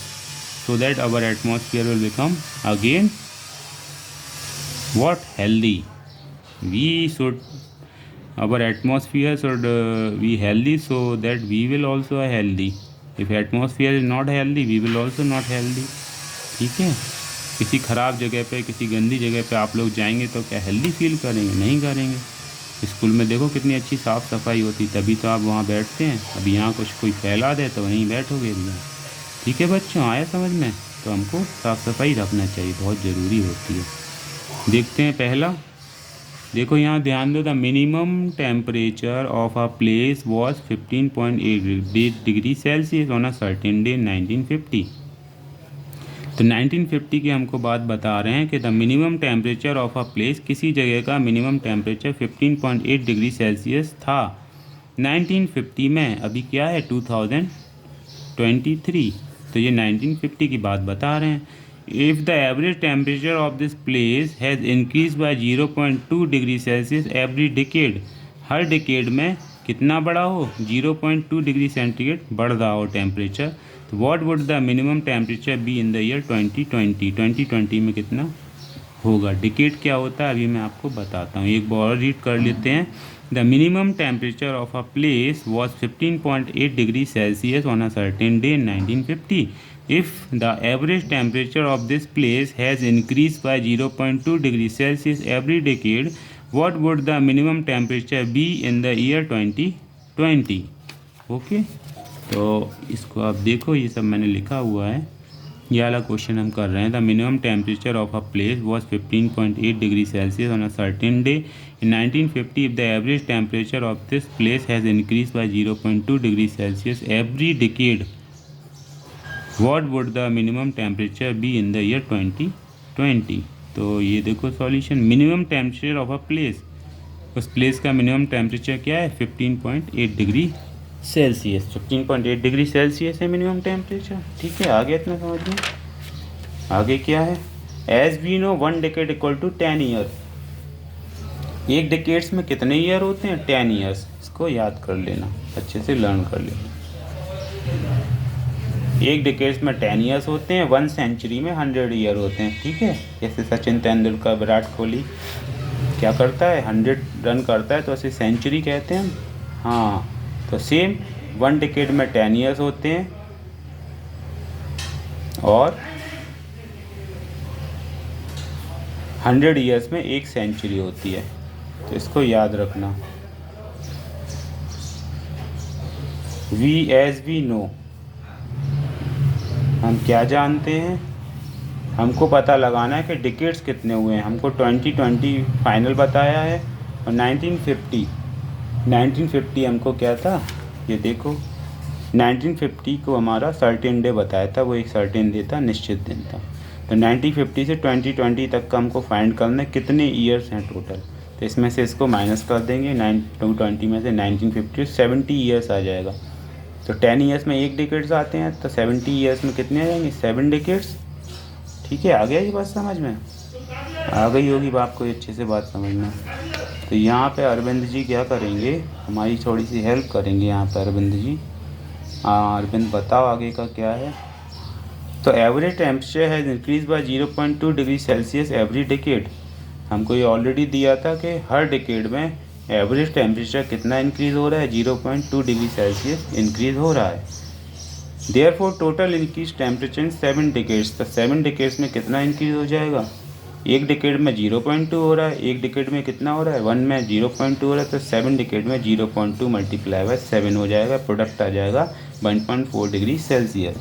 so that our atmosphere will become again what, healthy. Our atmosphere should be healthy, so that we will also be healthy. If atmosphere is not healthy, we will also not healthy. ठीक है, किसी ख़राब जगह पे, किसी गंदी जगह पे आप लोग जाएंगे तो क्या हेल्दी फील करेंगे? नहीं करेंगे। स्कूल में देखो कितनी अच्छी साफ़ सफाई होती, तभी तो आप वहाँ बैठते हैं। अब यहाँ कुछ कोई फैला दे तो वहीं बैठोगे भैया। ठीक है बच्चों, आया समझ में? तो हमको साफ़ सफाई रखना चाहिए, बहुत ज़रूरी होती है। देखते हैं पहला, देखो यहाँ ध्यान दो, the minimum temperature of a place was 15.8 degree Celsius on a certain day 1950। तो 1950 की हमको बात बता रहे हैं कि the minimum temperature of a place, किसी जगह का मिनिमम टेम्परेचर 15.8 डिग्री सेल्सियस था 1950 में। अभी क्या है 2023, तो ये 1950 की बात बता रहे हैं। If the average temperature of this place has increased by 0.2 degree Celsius every decade, her decade में कितना बढ़ा हो, 0.2 डिग्री सेंटीग्रेड बढ़ रहा हो टेम्परेचर, तो what would the minimum temperature be in the year 2020? 2020 में कितना होगा? डिकेड क्या होता है अभी मैं आपको बताता हूँ, एक बार रीड कर लेते हैं। The minimum temperature of a place was 15.8 degree Celsius on a certain day in 1950. If the average temperature of this place has increased by 0.2 degree Celsius every decade, what would the minimum temperature be in the year 2020? Okay, तो इसको आप देखो, ये सब मैंने लिखा हुआ है, ये वाला क्वेश्चन हम कर रहे हैं। The minimum temperature of a place was 15.8 degree Celsius on a certain day in 1950. If the average temperature of this place has increased by 0.2 degree Celsius every decade, what would the minimum temperature be in the year 2020? तो ये देखो solution, minimum temperature of a place, उस place का minimum temperature क्या है, 15.8 degree Celsius. 15.8 degree Celsius है minimum temperature. ठीक है, आगे इतना समझ में। आगे क्या है, as we know 1 decade equal to 10 years. एक डेकेड्स में कितने ईयर होते हैं, 10 ईयर्स। इसको याद कर लेना, अच्छे से लर्न कर लेना। एक डिकेड्स में 10 ईयर्स होते हैं, 1 सेंचुरी में 100 ईयर होते हैं। ठीक है, जैसे सचिन तेंदुलकर, विराट कोहली क्या करता है, 100 रन करता है तो उसे सेंचुरी कहते हैं। हाँ, तो सेम 1 डिकेड में 10 ईयर्स होते हैं, और 100 ईयर्स में 1 सेंचुरी होती है। तो इसको याद रखना। वी नो, हम क्या जानते हैं, हमको पता लगाना है कि डिकेड्स कितने हुए हैं। हमको 2020 फाइनल बताया है, और 1950 हमको क्या था, ये देखो 1950 को हमारा सर्टेन डे बताया था, वो एक सर्टेन डे था, निश्चित दिन था। तो 1950 से 2020 तक का हमको फाइंड करना है कितने ईयर्स हैं टोटल। तो इसमें से इसको माइनस कर देंगे, 220 में से 1950 70 ईयर्स आ जाएगा। तो 10 ईयर्स में 1 डिकेड्स आते हैं, तो 70 ईयर्स में कितने आ जाएंगे, 7 डिकेड्स। ठीक है, आ गया ये बात समझ में? आ गई होगी आपको अच्छे से बात समझ में। तो यहाँ पे अरविंद जी क्या करेंगे, हमारी थोड़ी सी हेल्प करेंगे यहाँ पे अरविंद जी। अरविंद बताओ आगे का क्या है। तो average temperature has increase by 0.2 degree Celsius every decade. हमको ये ऑलरेडी दिया था कि हर डिकेड में एवरेज टेम्परेचर कितना इंक्रीज़ हो रहा है, 0.2 डिग्री सेल्सियस इंक्रीज़ हो रहा है। Therefore total increase temperature in 7 decades. तो 7 डिकेड्स में कितना इंक्रीज़ हो जाएगा, एक डिकेड में 0.2 हो रहा है, एक डिकेड में कितना हो रहा है, 1 में 0.2 हो रहा है, तो 7 डिकेड में 0.2 मल्टीप्लाई बाय 7 हो जाएगा, प्रोडक्ट आ जाएगा 1.4 डिग्री सेल्सियस।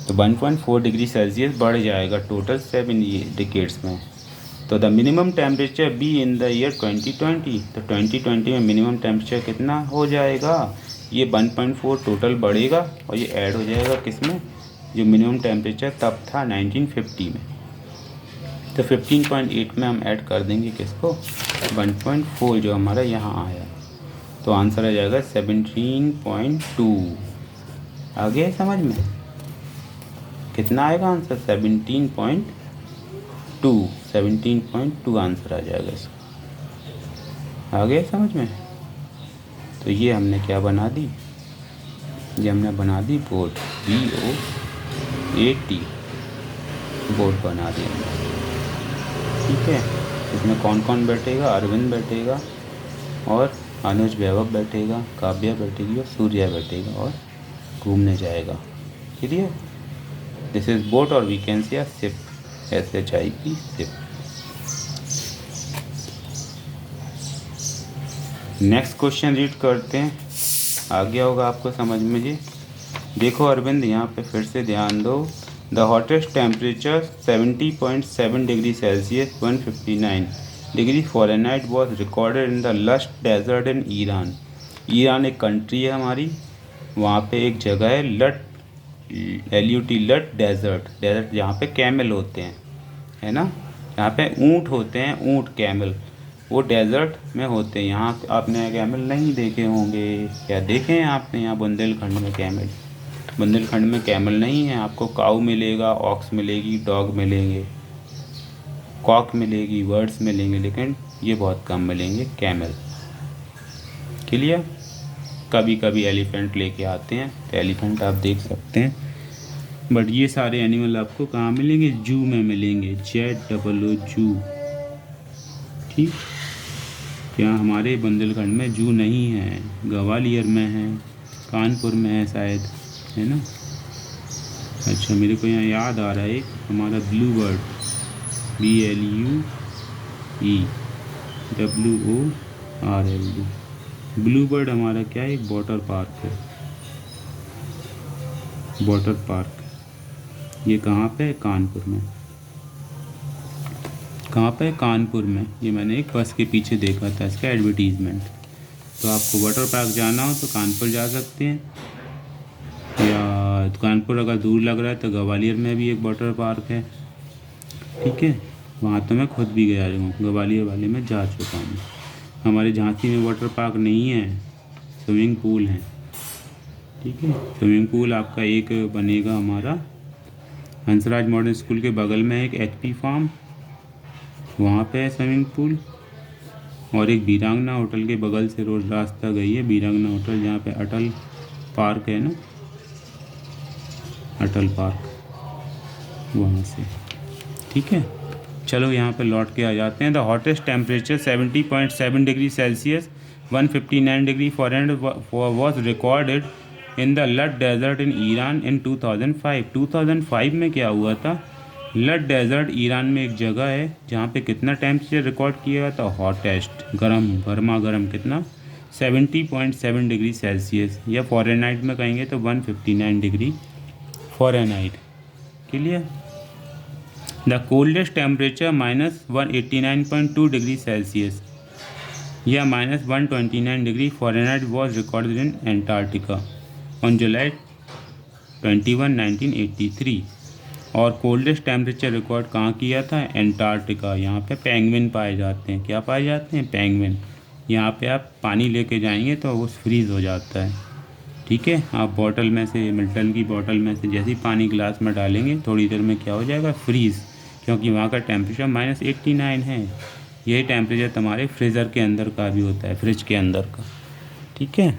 तो 1.4 डिग्री सेल्सियस बढ़ जाएगा टोटल 7 डिकेड्स में। तो the minimum temperature be in the year 2020। तो 2020 में मिनिमम टेम्परेचर कितना हो जाएगा, ये 1.4 टोटल बढ़ेगा और ये ऐड हो जाएगा किस में, जो मिनिमम टेम्परेचर तब था 1950 में। तो 15.8 में हम ऐड कर देंगे किसको, 1.4 जो हमारा यहाँ आया। तो आंसर आ जाएगा 17.2। आगे समझ में कितना आएगा आंसर, 17.2 आंसर आ जाएगा इसका। आगे समझ में। तो ये हमने क्या बना दी, ये हमने बना दी बोर्ड, BOAT बोर्ड बना दिया। ठीक है, इसमें कौन कौन बैठेगा, अरविंद बैठेगा और अनुज वैभव बैठेगा, काव्या बैठेगी और सूर्या बैठेगा और घूमने जाएगा। क्लियर? दिस इज बोट और we can say ship, SHIP ship. Next question read करते हैं, आ गया होगा आपको समझ में जी। देखो अरविंद यहाँ पे फिर से ध्यान दो। The hottest temperature 70.7 degree Celsius 159 degree Fahrenheit was recorded in the lust desert in Iran. Iran एक कंट्री है हमारी, वहाँ पे एक जगह है लट, LUT लट डेजर्ट, डेजर्ट जहाँ पे कैमल होते हैं, है ना, यहाँ पे ऊँट होते हैं, ऊँट कैमल, वो डेजर्ट में होते हैं। यहाँ आपने कैमल नहीं देखे होंगे, क्या देखे हैं आपने, यहाँ बुंदेलखंड में कैमल, बुंदेलखंड में कैमल नहीं है। आपको काऊ मिलेगा, ऑक्स मिलेगी, डॉग मिलेंगे, कॉक मिलेगी, बर्ड्स मिलेंगे, लेकिन ये बहुत कम मिलेंगे कैमल। क्लियर? कभी कभी एलिफेंट लेके आते हैं, तो एलिफेंट आप देख सकते हैं, बट ये सारे एनिमल आपको कहाँ मिलेंगे, जू में मिलेंगे, ZOO जू। ठीक, क्या हमारे बुंदेलखंड में जू नहीं है, ग्वालियर में है, कानपुर में है शायद, है ना। अच्छा, मेरे को यहाँ याद आ रहा है एक हमारा blue bird, BLUEWORLD, blue bird हमारा क्या है, एक वाटर पार्क है, वाटर पार्क। ये कहाँ पे है, कानपुर में। कहाँ पे, कानपुर में। ये मैंने एक बस के पीछे देखा था इसका एडवर्टीजमेंट। तो आपको वाटर पार्क जाना हो तो कानपुर जा सकते हैं, या कानपुर अगर दूर लग रहा है तो ग्वालियर में भी एक वाटर पार्क है। ठीक है, वहाँ तो मैं खुद भी गया हूँ, ग्वालियर वाले में जा चुका हूँ। हमारे झांसी में वाटर पार्क नहीं है, स्विमिंग पूल है। ठीक है, स्विमिंग पूल आपका एक बनेगा हमारा हंसराज मॉडर्न स्कूल के बगल में एक HP फार्म, वहाँ पे है स्विमिंग पूल। और एक वीरांगना होटल के बगल से रोड रास्ता गई है, वीरांगना होटल, जहाँ पे अटल पार्क है ना, अटल पार्क, वहाँ से। ठीक है, चलो यहाँ पे लौट के आ जाते हैं। The hottest temperature 70.7 degree Celsius 159 degree Fahrenheit was recorded in the Lut desert in Iran in 2005। 2005 में क्या हुआ था, लट डेजर्ट ईरान में एक जगह है जहाँ पे कितना टेम्परेचर रिकॉर्ड किया गया था, हॉटेस्ट, गर्म, गर्मा गर्म, कितना, 70.7 डिग्री सेल्सियस, या फ़ारेनहाइट में कहेंगे तो 159 degree Fahrenheit. Clear? The coldest temperature -189.2 degree Celsius या -129 degree Fahrenheit was recorded in Antarctica. On July 21, 1983। और कोल्डेस्ट टेम्परेचर रिकॉर्ड कहाँ किया था? एंटार्क्टिका। यहाँ पे पेंगुइन पाए जाते हैं। क्या पाए जाते हैं? पेंगुइन। यहाँ पे आप पानी लेके जाएंगे तो वो फ्रीज़ हो जाता है। ठीक है, आप बॉटल में से, मिल्टन की बॉटल में से जैसे ही पानी गिलास में डालेंगे थोड़ी देर में क्या हो जाएगा? फ्रीज़, क्योंकि वहाँ का टेम्परेचर -89 है। यही टेम्परेचर तुम्हारे फ्रीज़र के अंदर का भी होता है, फ्रिज के अंदर का। ठीक है,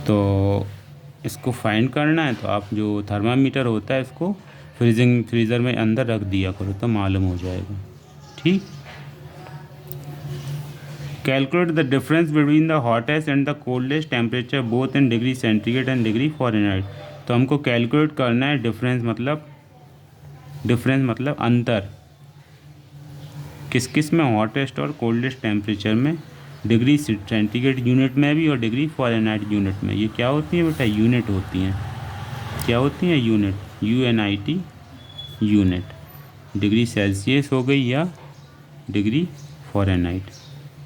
तो इसको फाइंड करना है तो आप जो थर्मामीटर होता है इसको फ्रीज़र में अंदर रख दिया करो तो मालूम हो जाएगा। ठीक। Calculate the difference between the hottest and the coldest temperature both in degree centigrade and degree Fahrenheit. तो हमको कैलकुलेट करना है डिफरेंस मतलब अंतर, किस किस में? हॉटेस्ट और कोल्डेस्ट टेम्परेचर में, डिग्री सेंटीग्रेड यूनिट में भी और डिग्री फ़ारेनहाइट यूनिट में। ये क्या होती है बेटा? यूनिट होती हैं। क्या होती हैं? Unit, UNIT unit. Degree Celsius हो गई या डिग्री फ़ारेनहाइट।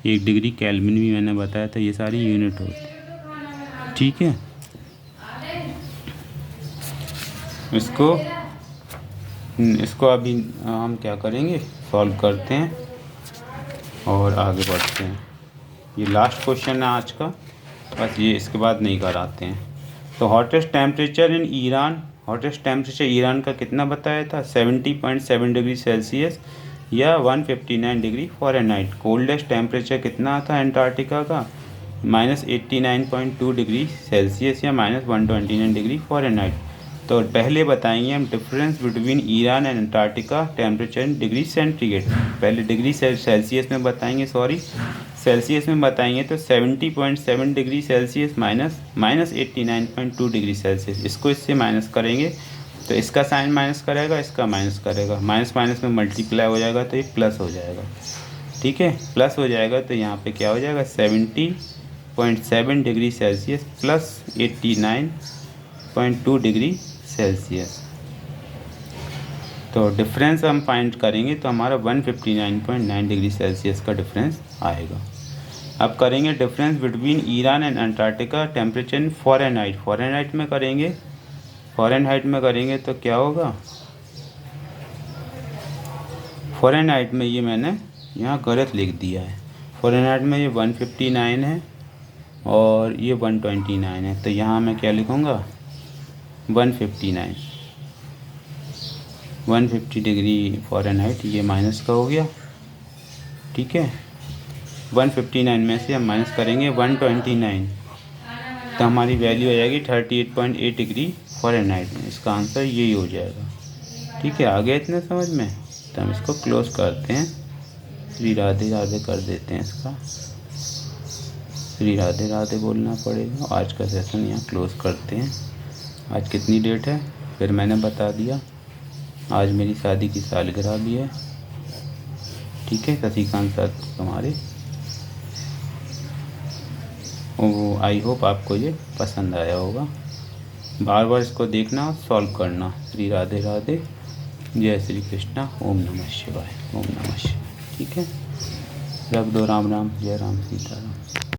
1 डिग्री केल्विन भी मैंने बताया था। ये सारी यूनिट होती है। ठीक है, इसको अभी हम क्या करेंगे? सॉल्व करते हैं और आगे बढ़ते हैं। ये लास्ट क्वेश्चन है आज का, बस ये इसके बाद नहीं कराते हैं। तो hottest temperature in Iran, hottest temperature Iran का कितना बताया था? 70.7 डिग्री सेल्सियस या 159 डिग्री फ़ारेनहाइट। कोल्डेस्ट टेम्परेचर कितना था एंटार्क्टिका का? -89.2 डिग्री सेल्सियस या -129 डिग्री फ़ारेनहाइट। तो पहले बताएंगे हम difference between Iran and Antarctica temperature in degree centigrade. पहले डिग्री सेल्सियस में बताएंगे, सेल्सियस में बताएंगे तो 70.7 डिग्री सेल्सियस -89.2 डिग्री सेल्सियस। इसको इससे माइनस करेंगे तो इसका साइन माइनस करेगा, इसका माइनस करेगा, माइनस माइनस में मल्टीप्लाई हो जाएगा तो ये प्लस हो जाएगा। ठीक है, प्लस हो जाएगा तो यहाँ पे क्या हो जाएगा? 70.7 degree Celsius plus 89.2 degree Celsius. तो डिफरेंस हम फाइंड करेंगे तो हमारा 159.9 डिग्री सेल्सियस का डिफरेंस आएगा। अब करेंगे difference between Iran and Antarctica temperature in Fahrenheit. Fahrenheit में करेंगे तो क्या होगा? फ़ारेनहाइट में ये मैंने यहाँ गलत लिख दिया है। फ़ारेनहाइट में ये 159 है और ये 129 है, तो यहाँ मैं क्या लिखूँगा? 150 डिग्री फ़ारेनहाइट, ये माइनस का हो गया। ठीक है, 159 में से हम माइनस करेंगे 129 तो हमारी वैल्यू आ जाएगी 38.8 डिग्री फ़ारेनहाइट में। इसका आंसर यही हो जाएगा। ठीक है, आ गया इतना समझ में? तो हम इसको क्लोज करते हैं। श्री राधे राधे कर देते हैं इसका। श्री राधे राधे बोलना पड़ेगा। आज का सेशन यहाँ क्लोज करते हैं। आज कितनी डेट है? फिर मैंने बता दिया, आज मेरी शादी की सालगिरह भी है। ठीक है, शशिकांत सर तुम्हारे। आई होप आपको ये पसंद आया होगा। बार बार इसको देखना और सॉल्व करना। श्री राधे राधे, जय श्री कृष्णा, ओम नमः शिवाय, ओम नमः शिवाय। ठीक है, रख दो। राम राम, जय राम, सीता राम।